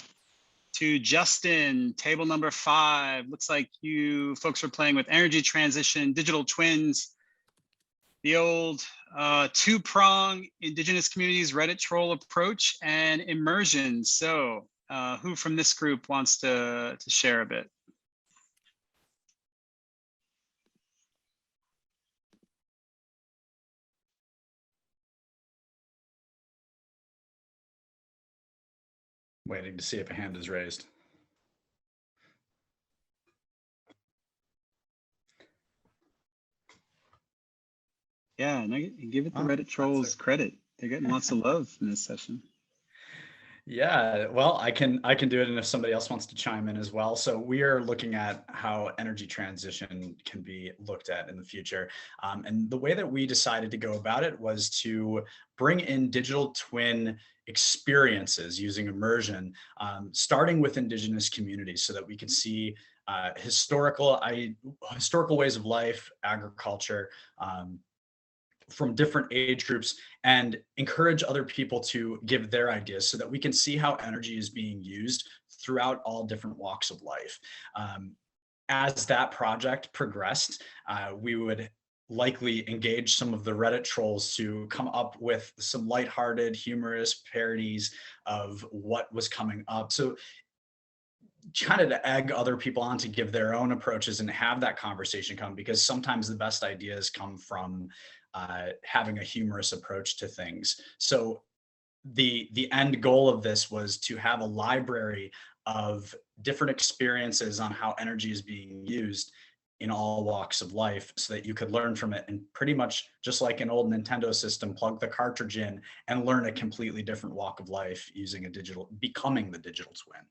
to Justin, table number 5. Looks like you folks are playing with energy transition, digital twins, the old two-prong indigenous communities Reddit troll approach, and immersion. So who from this group wants to share a bit? Waiting to see if a hand is raised. Yeah, and give it the Reddit trolls credit. They're getting lots of love in this session. Yeah, well, I can do it, and if somebody else wants to chime in as well. So we are looking at how energy transition can be looked at in the future. And the way that we decided to go about it was to bring in digital twin experiences using immersion, starting with indigenous communities so that we could see historical ways of life, agriculture, from different age groups, and encourage other people to give their ideas so that we can see how energy is being used throughout all different walks of life. As that project progressed, we would likely engage some of the Reddit trolls to come up with some lighthearted, humorous parodies of what was coming up. So kind of to egg other people on to give their own approaches and have that conversation come, because sometimes the best ideas come from having a humorous approach to things. So the end goal of this was to have a library of different experiences on how energy is being used in all walks of life so that you could learn from it and pretty much just like an old Nintendo system, plug the cartridge in and learn a completely different walk of life using a digital, becoming the digital twin.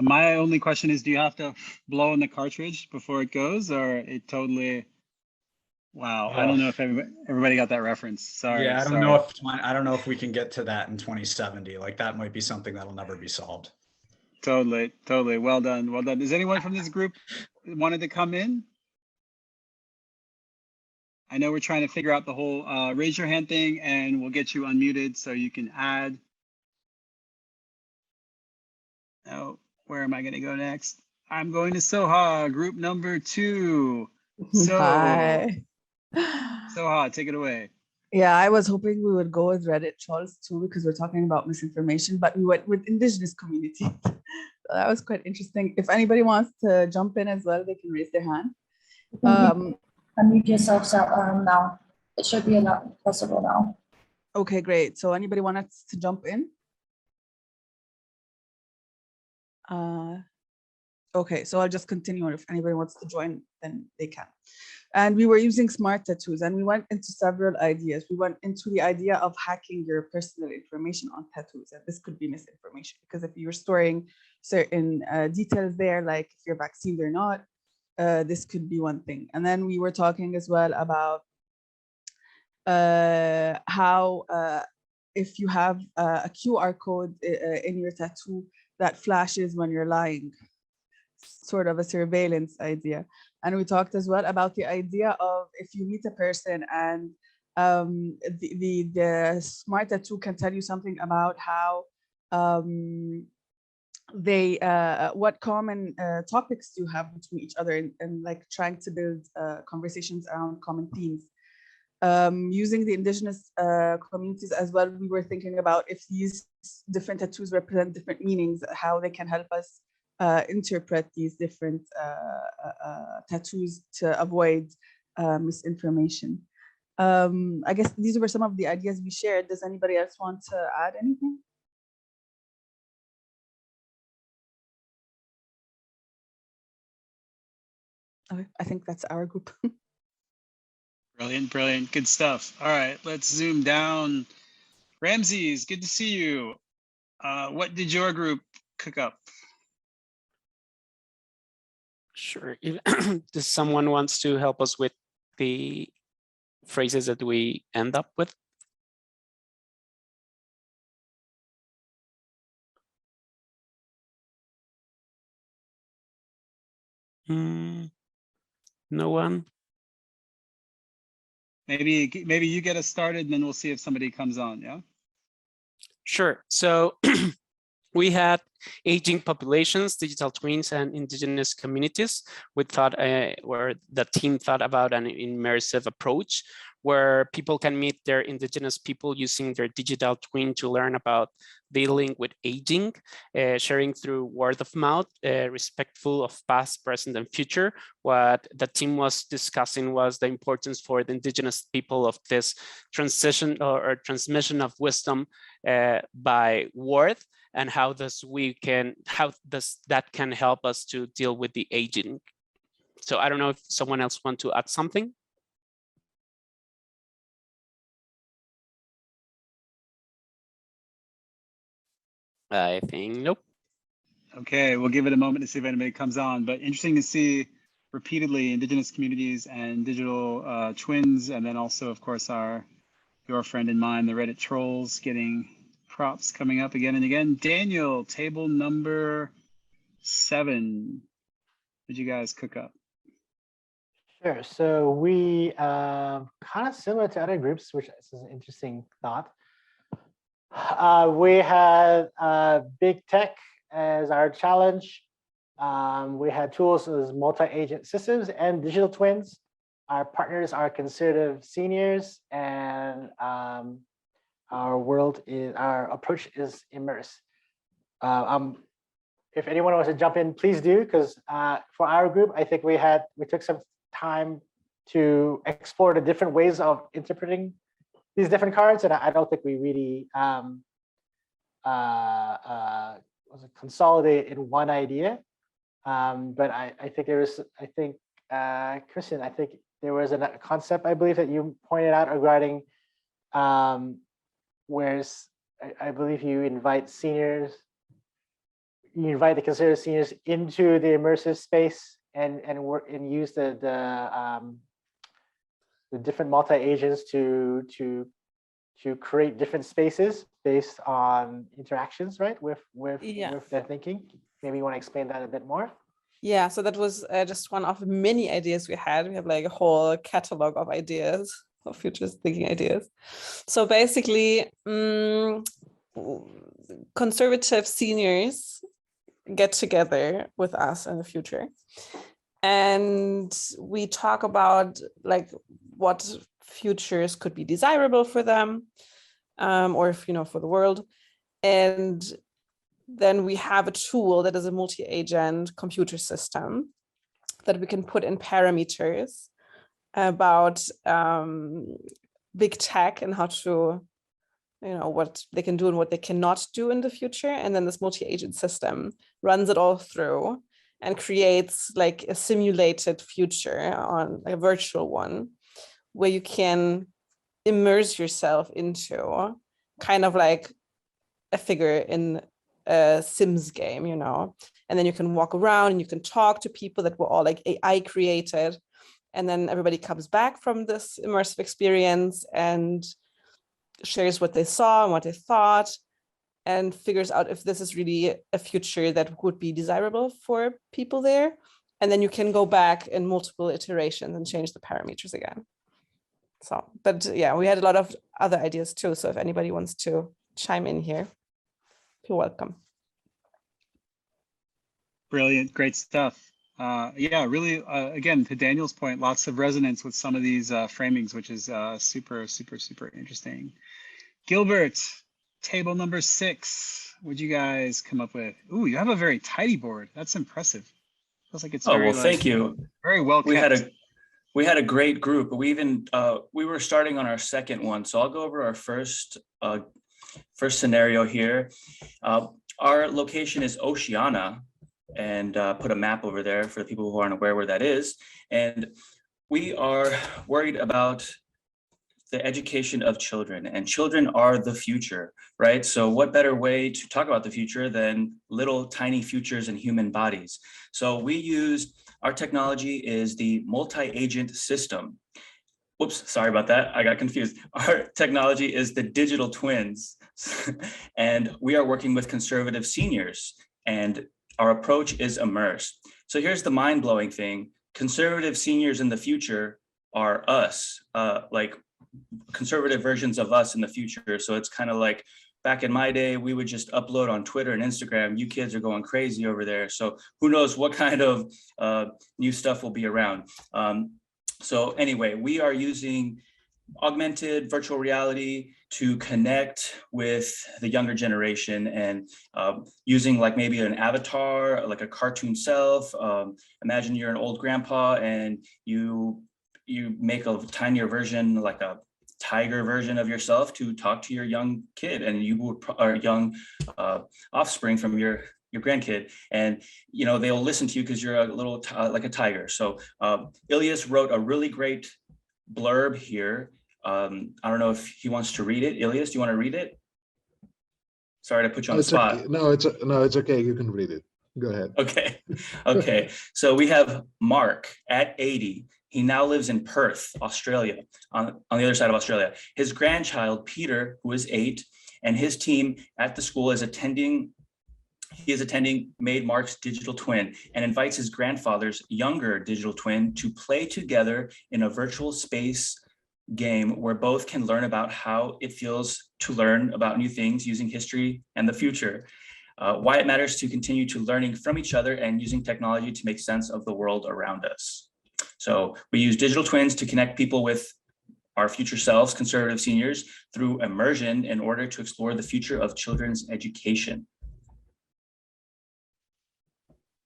My only question is, do you have to blow in the cartridge before it goes, or it totally? Wow, I don't know if everybody got that reference. Sorry. Yeah, I don't know if we can get to that in 2070. Like that might be something that'll never be solved. Totally. Well done. Does anyone from this group wanted to come in? I know we're trying to figure out the whole raise your hand thing, and we'll get you unmuted so you can add. Oh, where am I going to go next? I'm going to Soha, group number 2. Hi. Soha, take it away. Yeah, I was hoping we would go with Reddit trolls too, because we're talking about misinformation, but we went with indigenous community. So that was quite interesting. If anybody wants to jump in as well, they can raise their hand. Unmute yourself now. It should be possible now. Okay, great. So anybody want us to jump in? Okay, so I'll just continue. If anybody wants to join, then they can. And we were using smart tattoos, and we went into several ideas. We went into the idea of hacking your personal information on tattoos, and this could be misinformation, because if you're storing certain details there, like if you're vaccinated or not, this could be one thing. And then we were talking as well about how if you have a QR code in your tattoo that flashes when you're lying, sort of a surveillance idea. And we talked as well about the idea of if you meet a person and the smart tattoo can tell you something about how what common topics do you have between each other, and like trying to build conversations around common themes. Using the indigenous communities as well, we were thinking about if these different tattoos represent different meanings, how they can help us interpret these different tattoos to avoid misinformation. I guess these were some of the ideas we shared. Does anybody else want to add anything? Okay, I think that's our group. Brilliant. Good stuff. All right, let's zoom down. Ramses, good to see you. What did your group cook up? Sure. If someone wants to help us with the phrases that we end up with. No one? Maybe you get us started, and then we'll see if somebody comes on, yeah? Sure. So we had aging populations, digital twins, and indigenous communities. We thought, where the team thought about an immersive approach where people can meet their indigenous people using their digital twin to learn about dealing with aging, sharing through word of mouth, respectful of past, present, and future. What the team was discussing was the importance for the indigenous people of this transition or transmission of wisdom by word, and how that can help us to deal with the aging. So I don't know if someone else wants to add something. I think nope. Okay, we'll give it a moment to see if anybody comes on, but interesting to see repeatedly indigenous communities and digital twins, and then also, of course, your friend and mine, the Reddit trolls, getting props coming up again and again. Daniel, table number 7. What did you guys cook up? Sure. So we kind of similar to other groups, which is an interesting thought. We had big tech as our challenge. We had tools as multi-agent systems and digital twins. Our partners are conservative seniors, and our approach is immerse. If anyone wants to jump in, please do, because for our group, I think we took some time to explore the different ways of interpreting these different cards, and I don't think we really consolidate in one idea. But I think there was, Christian, I think there was a concept, I believe, that you pointed out regarding whereas I believe you invite the conservative seniors into the immersive space and work and use the different multi-agents to create different spaces based on interactions, right? With their thinking. Maybe you want to explain that a bit more. Yeah, so that was just one of many ideas we had. We have like a whole catalog of ideas, of futures thinking ideas. So basically, conservative seniors get together with us in the future, and we talk about like what futures could be desirable for them, or if for the world, and then we have a tool that is a multi-agent computer system that we can put in parameters about big tech and how to, what they can do and what they cannot do in the future. And then this multi-agent system runs it all through and creates like a simulated future, on a virtual one, where you can immerse yourself into kind of like a figure in a Sims game, and then you can walk around and you can talk to people that were all like AI created. And then everybody comes back from this immersive experience and shares what they saw and what they thought, and figures out if this is really a future that would be desirable for people there. And then you can go back in multiple iterations and change the parameters again. So, but yeah, we had a lot of other ideas too. So if anybody wants to chime in here, you're welcome. Brilliant, great stuff. Yeah, really, again, to Daniel's point, lots of resonance with some of these framings, which is super, super, super interesting. Gilbert, table number 6, what'd you guys come up with? Ooh, you have a very tidy board. That's impressive. Feels like it's very, thank you. Very well kept. We had a great group. We even we were starting on our second one, so I'll go over our first scenario here. Our location is Oceania, and put a map over there for the people who aren't aware where that is. And we are worried about the education of children, and children are the future, right? So what better way to talk about the future than little tiny futures in human bodies? So our technology is the multi-agent system. Whoops, sorry about that. I got confused. Our technology is the digital twins. And we are working with conservative seniors, and our approach is immerse. So here's the mind-blowing thing. Conservative seniors in the future are us, like conservative versions of us in the future. So it's kind of like back in my day, we would just upload on Twitter and Instagram. You kids are going crazy over there. So who knows what kind of new stuff will be around. So anyway, we are using augmented virtual reality to connect with the younger generation, and using like maybe an avatar, like a cartoon self. Imagine you're an old grandpa and you make a tinier version, like a tiger version of yourself, to talk to your young kid, and or young offspring from your grandkid, and they'll listen to you because you're a little like a tiger. So Ilias wrote a really great blurb here. I don't know if he wants to read it. Ilias, do you want to read it? Sorry to put you on the spot. Okay. No, it's okay. You can read it. Go ahead. Okay. So we have Mark at 80. He now lives in Perth, Australia, on the other side of Australia. His grandchild, Peter, who is 8, and his team at the school is attending Made Mark's digital twin, and invites his grandfather's younger digital twin to play together in a virtual space game where both can learn about how it feels to learn about new things using history and the future. Why it matters to continue to learning from each other and using technology to make sense of the world around us. So we use digital twins to connect people with our future selves, conservative seniors, through immersion in order to explore the future of children's education.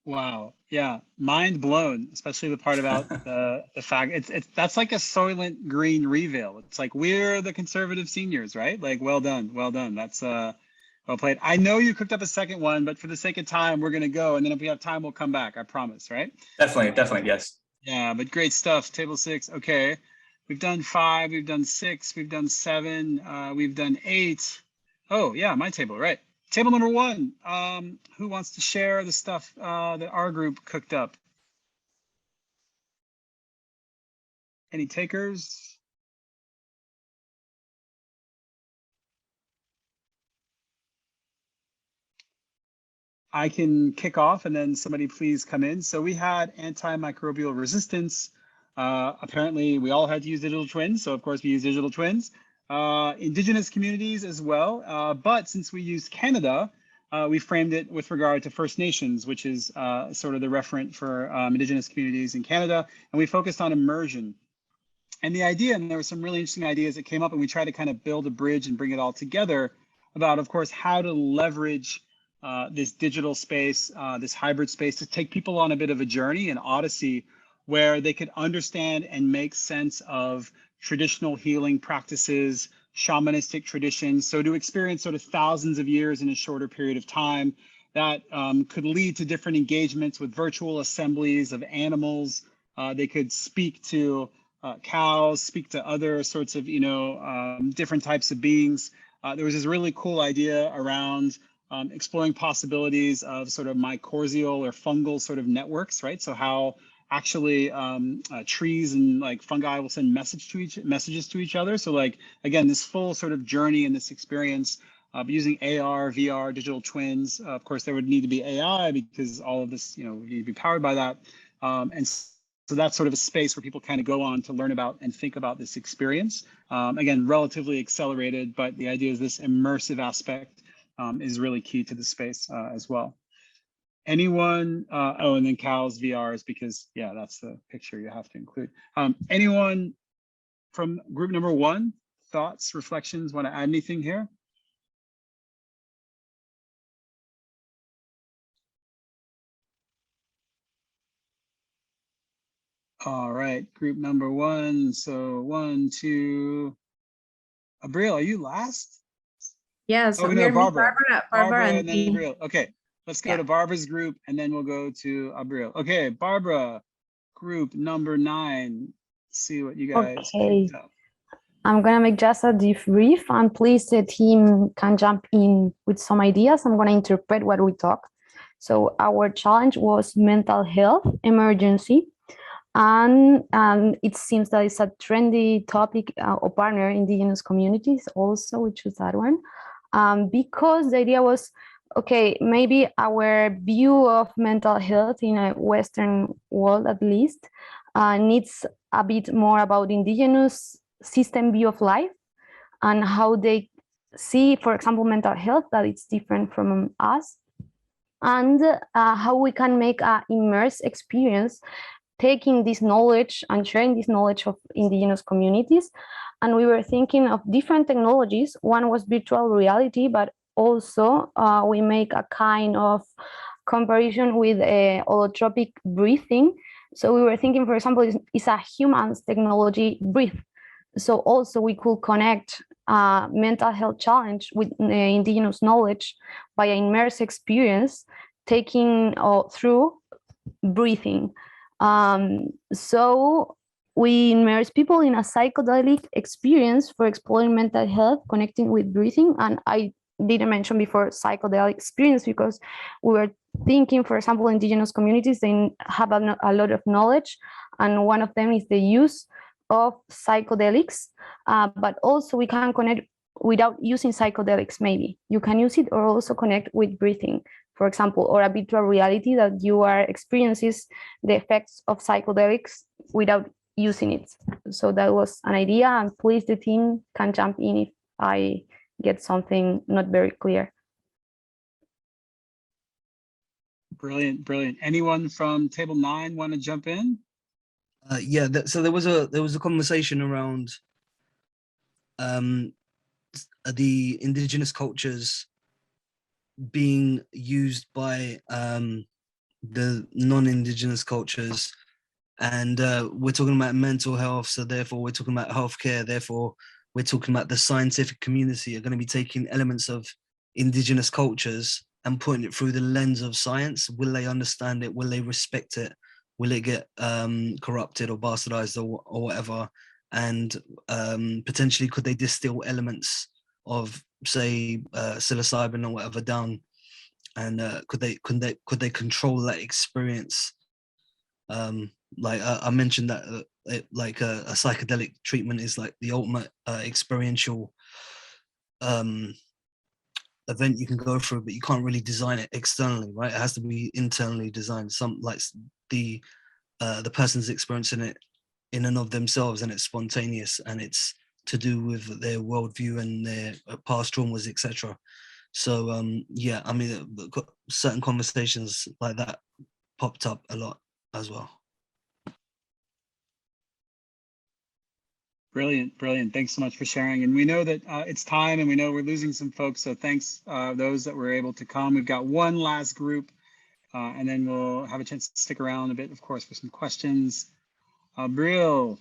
Wow. Yeah. Mind blown, especially the part about the fact that's like a Soylent Green reveal. It's like, we're the conservative seniors, right? Like, well done. Well done. That's Well played. I know you cooked up a second one, but for the sake of time, we're going to go. And then if we have time, we'll come back. I promise, right? Definitely, yes. Yeah, but great stuff. Table 6. Okay. We've done 5. We've done 6. We've done 7. We've done 8. Oh, yeah, my table, right. Table number 1. Who wants to share the stuff that our group cooked up? Any takers? I can kick off and then somebody please come in. So we had antimicrobial resistance. Apparently we all had to use digital twins. So of course we use digital twins. Indigenous communities as well. But since we used Canada, we framed it with regard to First Nations, which is sort of the referent for Indigenous communities in Canada. And we focused on immersion. And the idea, and there were some really interesting ideas that came up, and we tried to kind of build a bridge and bring it all together about, of course, how to leverage this digital space, this hybrid space, to take people on a bit of a journey, an odyssey, where they could understand and make sense of traditional healing practices, shamanistic traditions. So to experience sort of thousands of years in a shorter period of time, that could lead to different engagements with virtual assemblies of animals. They could speak to cows, speak to other sorts of, different types of beings. There was this really cool idea around exploring possibilities of sort of mycorrhizal or fungal sort of networks, right? So how actually trees and like fungi will send messages to each other. So like, again, this full sort of journey and this experience using AR, VR, digital twins. Of course, there would need to be AI because all of this, would need to be powered by that. And so that's sort of a space where people kind of go on to learn about and think about this experience. Again, relatively accelerated, but the idea is this immersive aspect is really key to the space as well. Anyone, oh, and then cows VRs, because yeah, that's the picture you have to include. Anyone from group number 1, thoughts, reflections, want to add anything here? All right, group number 1. So 1, 2. Abril, are you last? Yes, Oh, we no, are Barbara. Barbara and and then me. Abril. Okay, let's go to Barbara's group and then we'll go to Abril. Okay, Barbara, group number 9. See what you guys Okay. picked up. I'm gonna make just a debrief, and please the team can jump in with some ideas. I'm gonna interpret what we talked. So our challenge was mental health emergency, and it seems that it's a trendy topic or partner indigenous communities also. We choose that one because the idea was, okay, maybe our view of mental health in a Western world at least needs a bit more about indigenous system view of life and how they see, for example, mental health, that it's different from us, and how we can make an immersive experience taking this knowledge and sharing this knowledge of indigenous communities. And we were thinking of different technologies. One was virtual reality, but also we make a kind of comparison with holotropic breathing. So we were thinking, for example, is a human's technology breathe? So also we could connect mental health challenge with indigenous knowledge by an immersive experience, taking through breathing. So we immerse people in a psychedelic experience for exploring mental health, connecting with breathing. And I didn't mention before psychedelic experience because we were thinking, for example, indigenous communities, they have a lot of knowledge, and one of them is the use of psychedelics, but also we can connect without using psychedelics. Maybe you can use it or also connect with breathing, for example, or a virtual reality that you are experiencing the effects of psychedelics without using it. So that was an idea, and please the team can jump in if I get something not very clear. Brilliant, brilliant. Anyone from table 9 want to jump in? Yeah, so there was a conversation around the indigenous cultures being used by the non-indigenous cultures, and we're talking about mental health, so therefore we're talking about healthcare, therefore we're talking about the scientific community are going to be taking elements of indigenous cultures and putting it through the lens of science. Will they understand it? Will they respect it? Will it get corrupted or bastardized or whatever? And potentially, could they distill elements of, say, psilocybin or whatever down? And could they control that experience? Like I mentioned that like a psychedelic treatment is like the ultimate experiential event you can go through, but you can't really design it externally, right? It has to be internally designed. Some like the person's experiencing it in and of themselves, and it's spontaneous, and it's to do with their worldview and their past traumas, etc. So yeah, I mean, certain conversations like that popped up a lot as well. Brilliant, brilliant. Thanks so much for sharing. And we know that it's time, and we know we're losing some folks. So thanks those that were able to come. We've got one last group, and then we'll have a chance to stick around a bit, of course, for some questions. Abril,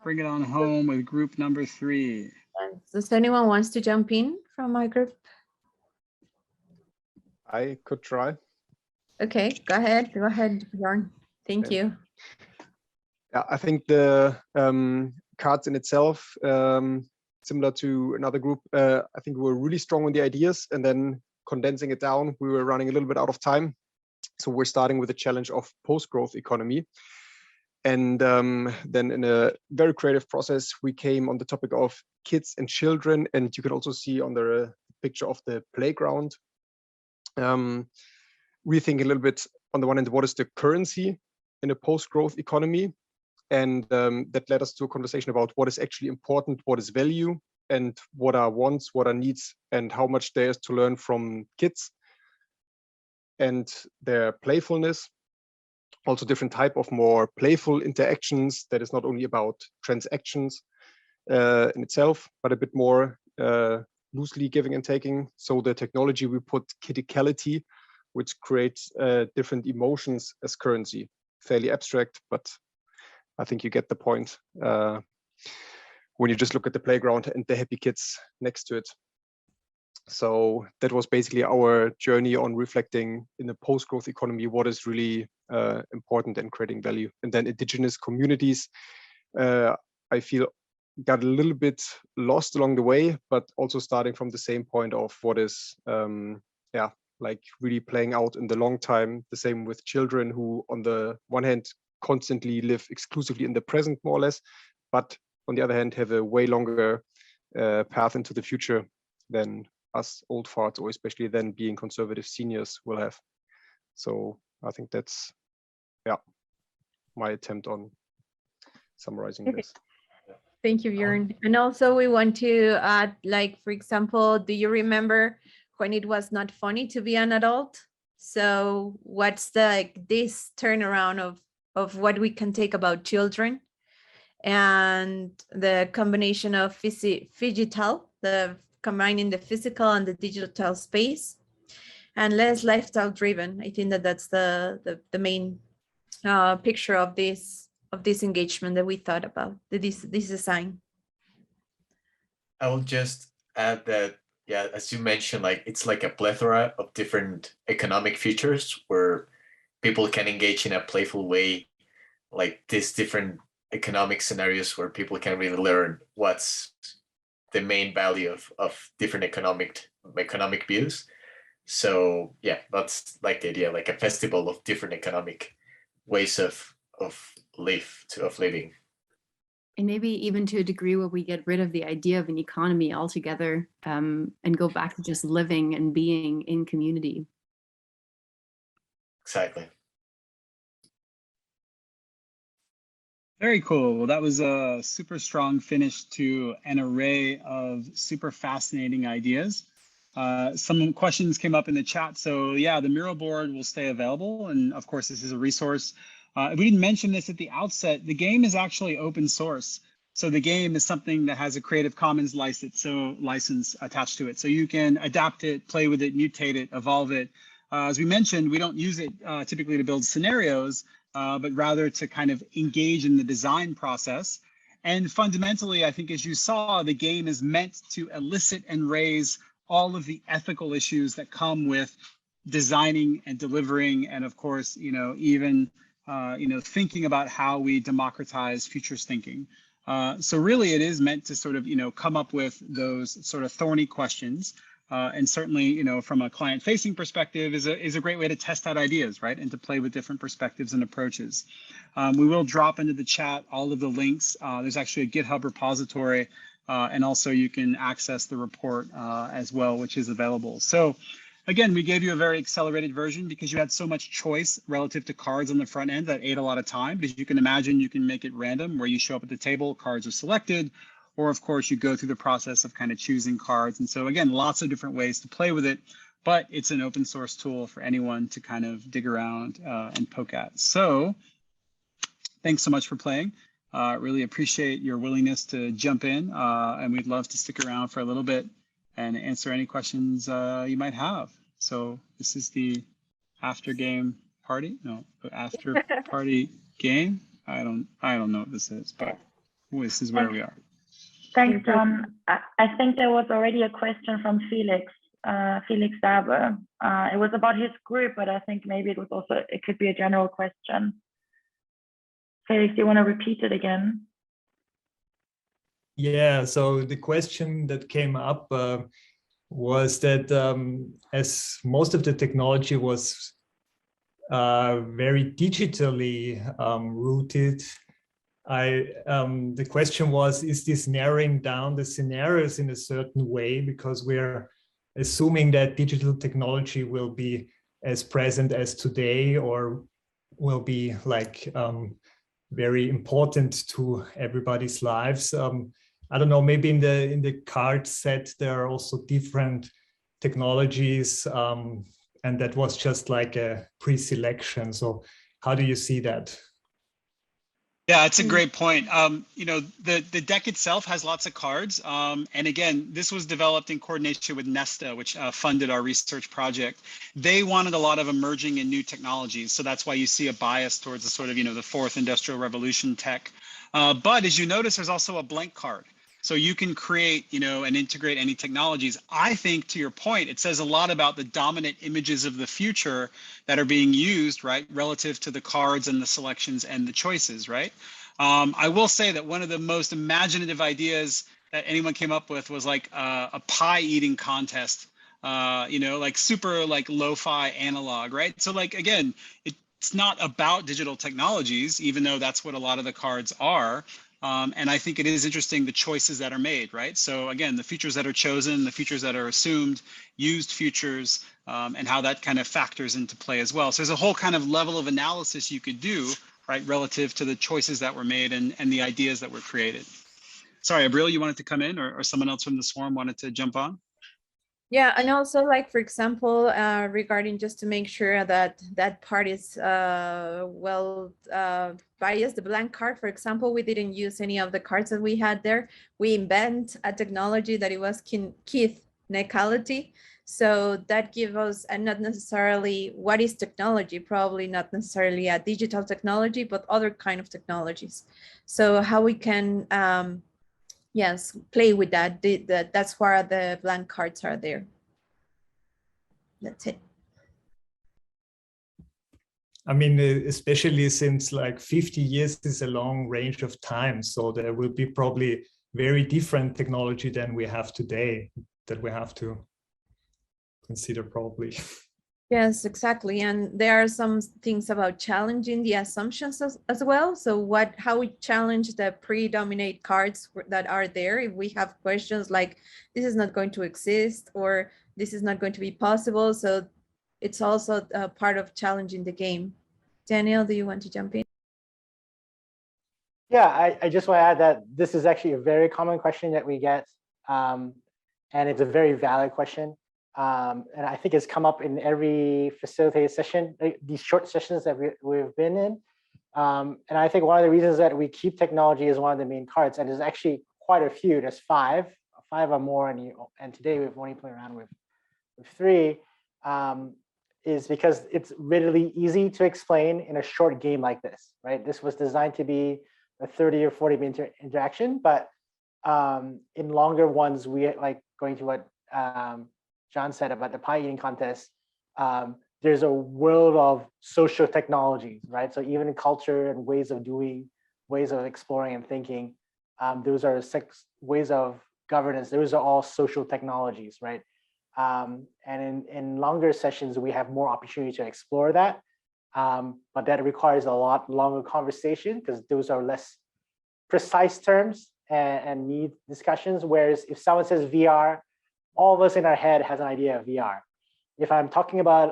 bring it on home with group number 3. Does anyone wants to jump in from my group? I could try. Okay, go ahead, Bjorn. Thank you. Yeah, I think the cards in itself, similar to another group, I think we were really strong on the ideas, and then condensing it down, we were running a little bit out of time. So we're starting with the challenge of post-growth economy. And then in a very creative process, we came on the topic of kids and children. And you can also see on the picture of the playground, rethinking a little bit on the one hand, what is the currency in a post-growth economy? And that led us to a conversation about what is actually important, what is value, and what are wants, what are needs, and how much there is to learn from kids and their playfulness. Also different type of more playful interactions that is not only about transactions in itself, but a bit more loosely giving and taking. So the technology, we put criticality, which creates different emotions as currency. Fairly abstract, but I think you get the point when you just look at the playground and the happy kids next to it. So that was basically our journey on reflecting in the post-growth economy what is really important and creating value. And then indigenous communities, I feel, got a little bit lost along the way, but also starting from the same point of what is, yeah, like really playing out in the long time. The same with children who, on the one hand, constantly live exclusively in the present, more or less, but on the other hand, have a way longer path into the future than us old farts, or especially then being conservative seniors, will have. So I think that's, yeah, my attempt on summarizing this. Thank you, Bjorn. And also we want to add, like, for example, do you remember when it was not funny to be an adult? So what's the, like, this turnaround of what we can take about children and the combination of phygital, the combining the physical and the digital space, and less lifestyle driven. I think that that's the main picture of this engagement that we thought about, this design. I will just add that, yeah, as you mentioned, like it's like a plethora of different economic features where people can engage in a playful way, like these different economic scenarios where people can really learn what's the main value of different economic views. So yeah, that's like the idea, like a festival of different economic ways of living. And maybe even to a degree where we get rid of the idea of an economy altogether, and go back to just living and being in community. Exactly. Very cool. Well, that was a super strong finish to an array of super fascinating ideas. Some questions came up in the chat. So yeah, the mural board will stay available. And of course, this is a resource. We didn't mention this at the outset. The game is actually open source. So the game is something that has a Creative Commons license attached to it. So you can adapt it, play with it, mutate it, evolve it. As we mentioned, we don't use it typically to build scenarios, but rather to kind of engage in the design process. And fundamentally, I think as you saw, the game is meant to elicit and raise all of the ethical issues that come with designing and delivering, and of course, even thinking about how we democratize futures thinking. So really, it is meant to sort of come up with those sort of thorny questions, and certainly from a client-facing perspective is a great way to test out ideas, right, and to play with different perspectives and approaches. We will drop into the chat all of the links. There's actually a GitHub repository, and also you can access the report as well, which is available. So again, we gave you a very accelerated version because you had so much choice relative to cards on the front end that ate a lot of time. Because you can imagine you can make it random where you show up at the table, cards are selected, or of course you go through the process of kind of choosing cards. And so again, lots of different ways to play with it, but it's an open source tool for anyone to kind of dig around and poke at. So thanks so much for playing. Really appreciate your willingness to jump in, and we'd love to stick around for a little bit and answer any questions you might have. So this is the after game party. No, the after party game. I don't know what this is, but this is where we are. Thanks, John. I think there was already a question from Felix Daber. It was about his group, but I think maybe it could be a general question. Felix, do you want to repeat it again? Yeah, so the question that came up was that as most of the technology was very digitally rooted, the question was, is this narrowing down the scenarios in a certain way, because we're assuming that digital technology will be as present as today, or will be like very important to everybody's lives. I don't know, maybe in the card set, there are also different technologies, and that was just like a pre-selection. So how do you see that? Yeah, it's a great point. The deck itself has lots of cards. And again, this was developed in coordination with Nesta, which funded our research project. They wanted a lot of emerging and new technologies. So that's why you see a bias towards the sort of, the fourth industrial revolution tech. But as you notice, there's also a blank card. So you can create, and integrate any technologies. I think, to your point, it says a lot about the dominant images of the future that are being used, right, relative to the cards and the selections and the choices, right? I will say that one of the most imaginative ideas that anyone came up with was like a pie eating contest, like super like lo-fi analog, right? So like, again, it's not about digital technologies, even though that's what a lot of the cards are. And I think it is interesting the choices that are made, right? So again, the futures that are chosen, the futures that are assumed, used futures, and how that kind of factors into play as well. So there's a whole kind of level of analysis you could do, right, relative to the choices that were made and the ideas that were created. Sorry, Abril, you wanted to come in, or someone else from the swarm wanted to jump on? Yeah, and also, like, for example, regarding just to make sure that that part is biased, the blank card, for example, we didn't use any of the cards that we had there. We invent a technology that it was Keith neutrality. So that gives us, and not necessarily what is technology, probably not necessarily a digital technology, but other kind of technologies. So how we can yes, play with that. That's why the blank cards are there. That's it. I mean, especially since like 50 years is a long range of time. So there will be probably very different technology than we have today that we have to consider probably. Yes, exactly. And there are some things about challenging the assumptions as well. So how we challenge the predominate cards that are there. If we have questions like, this is not going to exist, or this is not going to be possible. So it's also a part of challenging the game. Daniel, do you want to jump in? Yeah, I just want to add that this is actually a very common question that we get. And it's a very valid question. And I think it's come up in every facilitated session, these short sessions that we've been in. And I think one of the reasons that we keep technology as one of the main cards, and there's actually quite a few, there's five or more, and today we've only played around with 3, is because it's really easy to explain in a short game like this, right? This was designed to be a 30 or 40 minute interaction, but in longer ones, we like going to what John said about the pie eating contest, there's a world of social technologies, right? So even in culture and ways of doing, ways of exploring and thinking, those are ways of governance. Those are all social technologies, right? And in longer sessions, we have more opportunity to explore that. But that requires a lot longer conversation because those are less precise terms and need discussions. Whereas if someone says VR, all of us in our head has an idea of VR. If I'm talking about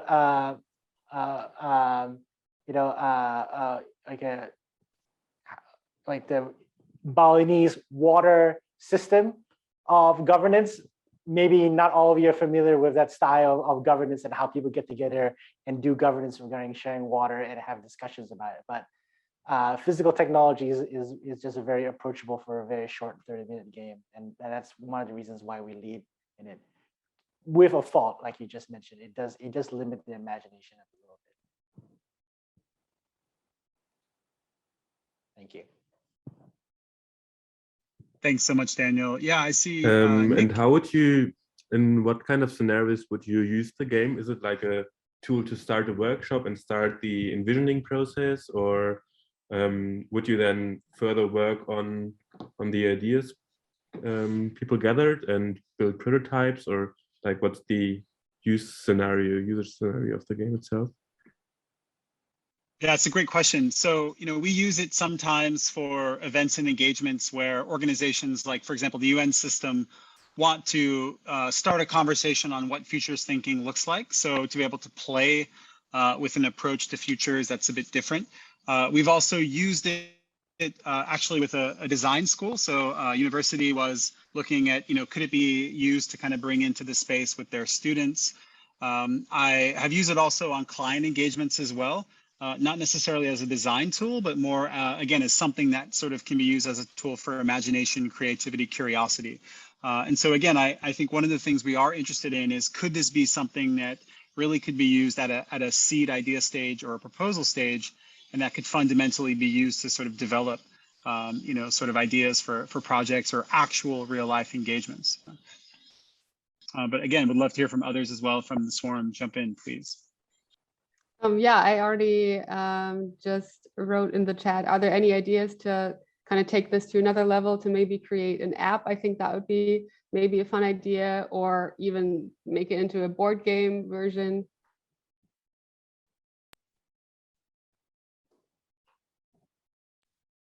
like the Balinese water system of governance, maybe not all of you are familiar with that style of governance and how people get together and do governance regarding sharing water and have discussions about it. But physical technology is just very approachable for a very short 30-minute game. And that's one of the reasons why we lead in it. With a fault, like you just mentioned, it does limit the imagination a little bit. Thank you. Thanks so much, Daniel. Yeah, I see. And how would you, in what kind of scenarios would you use the game? Is it like a tool to start a workshop and start the envisioning process, or would you then further work on the ideas people gathered and build prototypes, or like what's the user scenario of the game itself? Yeah, it's a great question. So, we use it sometimes for events and engagements where organizations like, for example, the UN system want to start a conversation on what futures thinking looks like. So to be able to play with an approach to futures that's a bit different. We've also used it actually with a design school. So university was looking at, could it be used to kind of bring into the space with their students? I have used it also on client engagements as well. Not necessarily as a design tool, but more, again, as something that sort of can be used as a tool for imagination, creativity, curiosity. And so again, I think one of the things we are interested in is, could this be something that really could be used at a seed idea stage or a proposal stage, and that could fundamentally be used to sort of develop, sort of ideas for projects or actual real life engagements. But again, would love to hear from others as well from the Swarm. Jump in, please. Yeah, I already just wrote in the chat, are there any ideas to kind of take this to another level, to maybe create an app? I think that would be maybe a fun idea, or even make it into a board game version.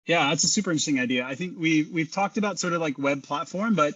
Yeah, that's a super interesting idea. I think we've talked about sort of like web platform, but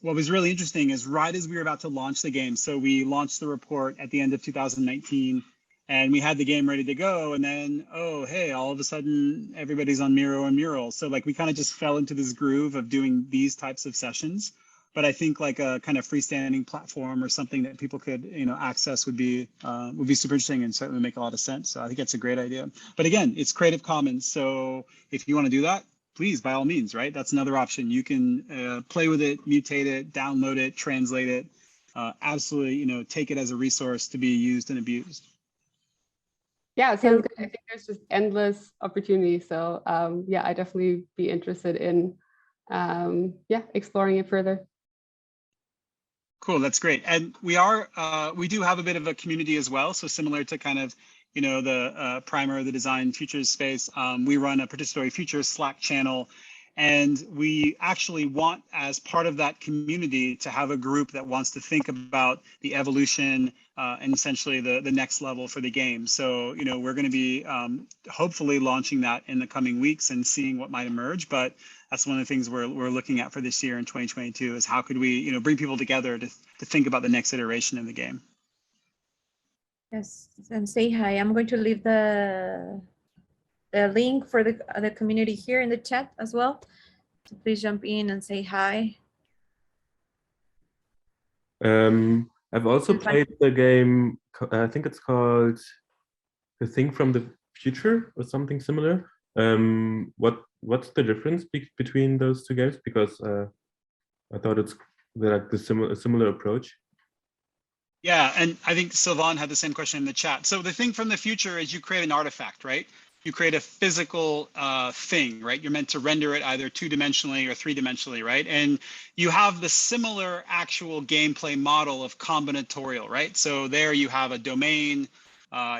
what was really interesting is right as we were about to launch the game. So we launched the report at the end of 2019, and we had the game ready to go. And then, oh, hey, all of a sudden everybody's on Miro and Mural. So like we kind of just fell into this groove of doing these types of sessions. But I think like a kind of freestanding platform or something that people could, access would be super interesting and certainly make a lot of sense. So I think that's a great idea. But again, it's Creative Commons. So if you want to do that, please, by all means, right? That's another option. You can play with it, mutate it, download it, translate it. Absolutely, take it as a resource to be used and abused. Yeah, it sounds good. I think there's just endless opportunities. So yeah, I definitely be interested in exploring it further. Cool, that's great. And we do have a bit of a community as well. So similar to kind of, the primer, the design futures space, we run a Participatory Futures Slack channel. And we actually want, as part of that community, to have a group that wants to think about the evolution and essentially the next level for the game. So, we're going to be hopefully launching that in the coming weeks and seeing what might emerge. But that's one of the things we're looking at for this year in 2022 is how could we, bring people together to think about the next iteration of the game. Yes, and say hi. I'm going to leave the link for the community here in the chat as well. So please jump in and say hi. I've also played the game, I think it's called The Thing from the Future or something similar. What's the difference between those two games? Because I thought it's like a similar approach. Yeah, and I think Sylvain had the same question in the chat. So the thing from the future is you create an artifact, right? you create a physical thing, right? You're meant to render it either 2-dimensionally or 3-dimensionally, right? And you have the similar actual gameplay model of combinatorial, right? So there you have a domain,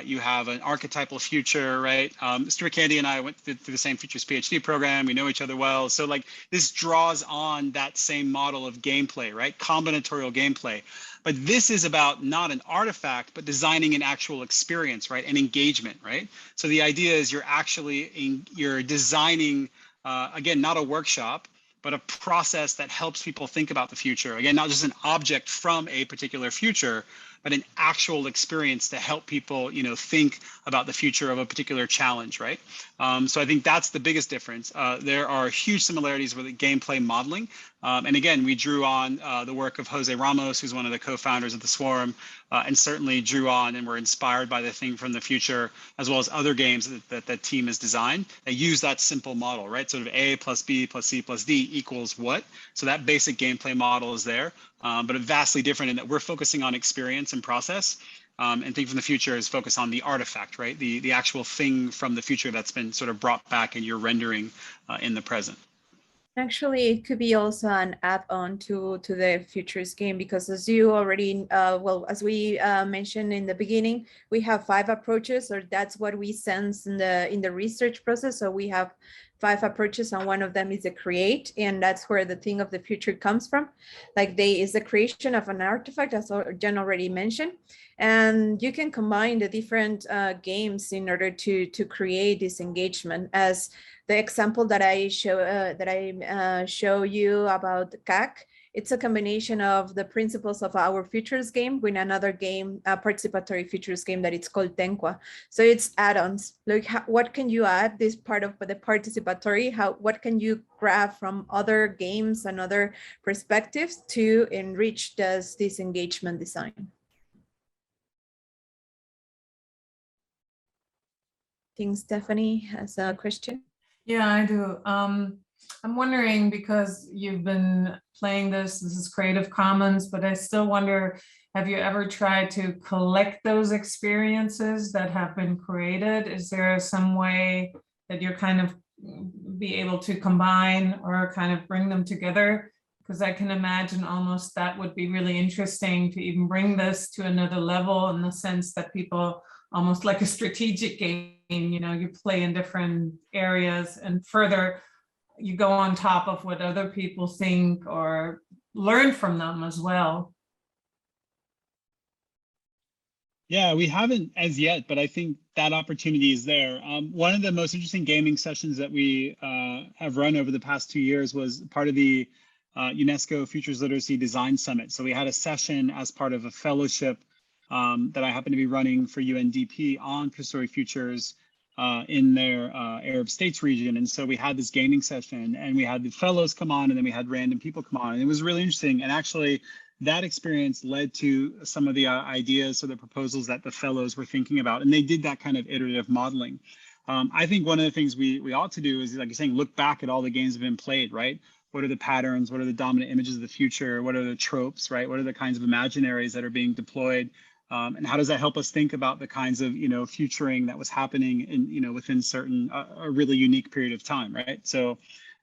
you have an archetypal future, right? Stuart Candy and I went through the same futures PhD program. We know each other well. So like this draws on that same model of gameplay, right? Combinatorial gameplay. But this is about not an artifact, but designing an actual experience, right? An engagement, right? So the idea is you're designing, again, not a workshop, but a process that helps people think about the future. Again, not just an object from a particular future, but an actual experience to help people, think about the future of a particular challenge, right? So I think that's the biggest difference. There are huge similarities with the gameplay modeling. And again, we drew on the work of Jose Ramos, who's one of the co-founders of the Swarm, and certainly drew on and were inspired by the Thing from the Future, as well as other games that team has designed. They use that simple model, right? Sort of A plus B plus C plus D equals what? So that basic gameplay model is there, but vastly different in that we're focusing on experience and process. And Thing from the Future is focused on the artifact, right? The actual thing from the future that's been sort of brought back and you're rendering in the present. Actually, it could be also an add-on to the futures game, because as you already, as we mentioned in the beginning, we have 5 approaches, or that's what we sense in the research process. So we have 5 approaches, and one of them is the create, and that's where the Thing of the Future comes from. Like is the creation of an artifact, as Jen already mentioned, and you can combine the different games in order to create this engagement. As the example that I show you about CAC, it's a combination of the principles of our futures game with another game, a participatory futures game that it's called Tenqua. So it's add-ons. Like what can you add this part of the participatory? What can you grab from other games and other perspectives to enrich this engagement design? I think Stephanie has a question. Yeah, I do. I'm wondering, because you've been playing this is Creative Commons, but I still wonder, have you ever tried to collect those experiences that have been created? Is there some way that you're kind of be able to combine or kind of bring them together? Because I can imagine almost that would be really interesting to even bring this to another level, in the sense that people, almost like a strategic game, you play in different areas, and further you go on top of what other people think or learn from them as well. Yeah, we haven't as yet, but I think that opportunity is there. One of the most interesting gaming sessions that we have run over the past 2 years was part of the UNESCO Futures Literacy Design Summit. So we had a session as part of a fellowship that I happen to be running for UNDP on Participatory Futures in their Arab States region. And so we had this gaming session, and we had the fellows come on, and then we had random people come on, and it was really interesting. And actually that experience led to some of the ideas or the proposals that the fellows were thinking about, and they did that kind of iterative modeling. I think one of the things we ought to do is, like you're saying, look back at all the games that have been played, right? What are the patterns? What are the dominant images of the future? What are the tropes, right? What are the kinds of imaginaries that are being deployed? And how does that help us think about the kinds of, futuring that was happening in, within certain, a really unique period of time, right? So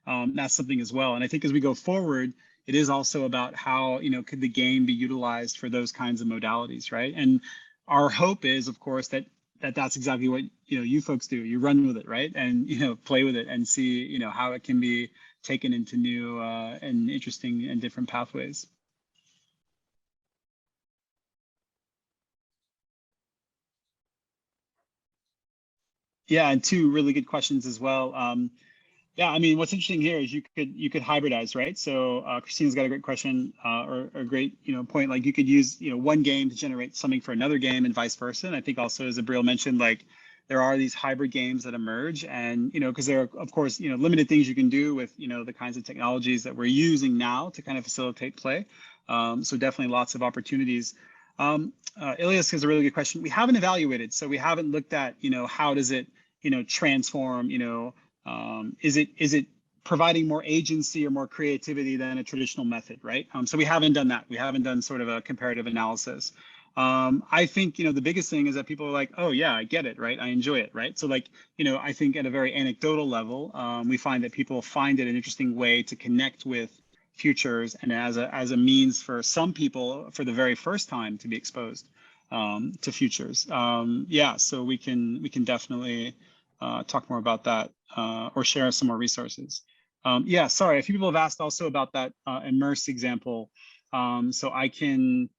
that's something as well. And I think as we go forward, it is also about how, could the game be utilized for those kinds of modalities, right? And our hope is, of course, that's exactly what, you folks do. You run with it, right? And, play with it and see, how it can be taken into new and interesting and different pathways. Yeah, and 2 really good questions as well. Yeah, I mean, what's interesting here is you could hybridize, right? So Christina's got a great question or a great point. Like you could use one game to generate something for another game, and vice versa. And I think also, as Abril mentioned, like there are these hybrid games that emerge, and because there are, of course, limited things you can do with the kinds of technologies that we're using now to kind of facilitate play. So definitely lots of opportunities. Ilias has a really good question. We haven't evaluated, so we haven't looked at how does it transform, is it providing more agency or more creativity than a traditional method, right? So we haven't done that. We haven't done sort of a comparative analysis. I think, the biggest thing is that people are like, oh yeah, I get it, right? I enjoy it, right? So like, I think at a very anecdotal level, we find that people find it an interesting way to connect with futures, and as a means for some people for the very first time to be exposed to futures. Yeah, so we can definitely talk more about that or share some more resources. Yeah, sorry, a few people have asked also about that immerse example. So I can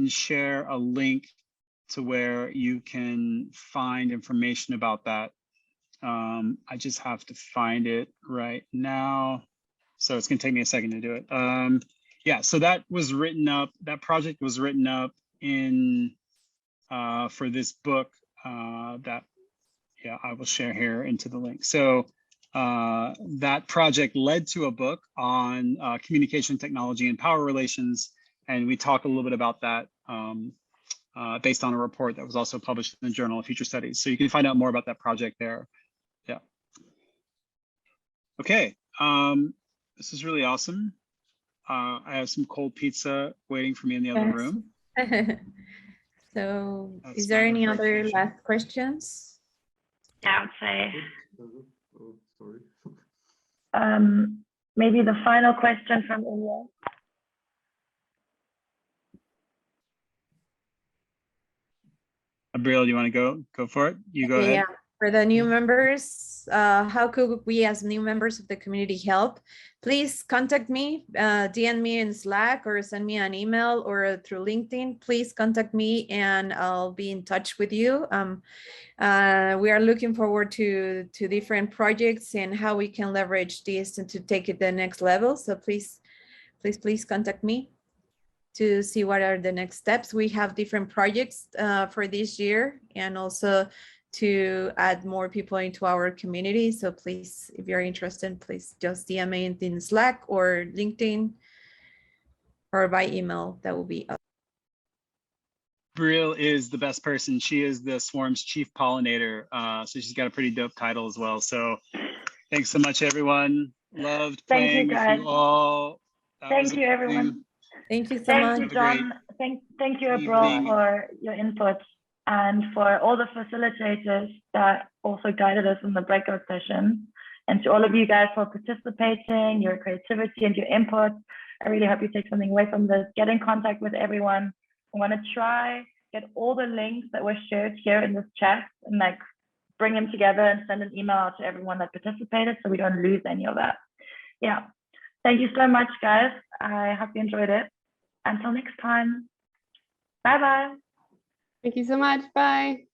share a link to where you can find information about that. I just have to find it right now. So it's gonna take me a second to do it. Yeah, so that was written up, that project was written up in for this book that, yeah, I will share here into the link. So that project led to a book on communication technology and power relations. And we talk a little bit about that based on a report that was also published in the Journal of Future Studies. So you can find out more about that project there. Yeah. Okay. This is really awesome. I have some cold pizza waiting for me in the other room. So That's is there my any other reflection. last questions? Yeah, I would say maybe the final question from Ilya. Abril, do you want to go for it? You go ahead. Yeah, for the new members, how could we as new members of the community help? Please contact me, DM me in Slack or send me an email or through LinkedIn. Please contact me and I'll be in touch with you. We are looking forward to different projects and how we can leverage this and to take it to the next level. So please contact me to see what are the next steps. We have different projects for this year and also to add more people into our community. So please, if you're interested, please just DM me in Slack or LinkedIn or by email. That will be up. Abril is the best person. She is the Swarm's chief pollinator. So she's got a pretty dope title as well. So thanks so much, everyone. Loved playing with you all. Thank you, everyone. Thank you so Thank much. you, John. Thank you, Abril, for your input and for all the facilitators that also guided us in the breakout session. And to all of you guys for participating, your creativity and your input. I really hope you take something away from this. Get in contact with everyone. I want to try get all the links that were shared here in this chat and like bring them together and send an email out to everyone that participated so we don't lose any of that. Yeah. Thank you so much, guys. I hope you enjoyed it. Until next time. Bye-bye. Thank you so much. Bye.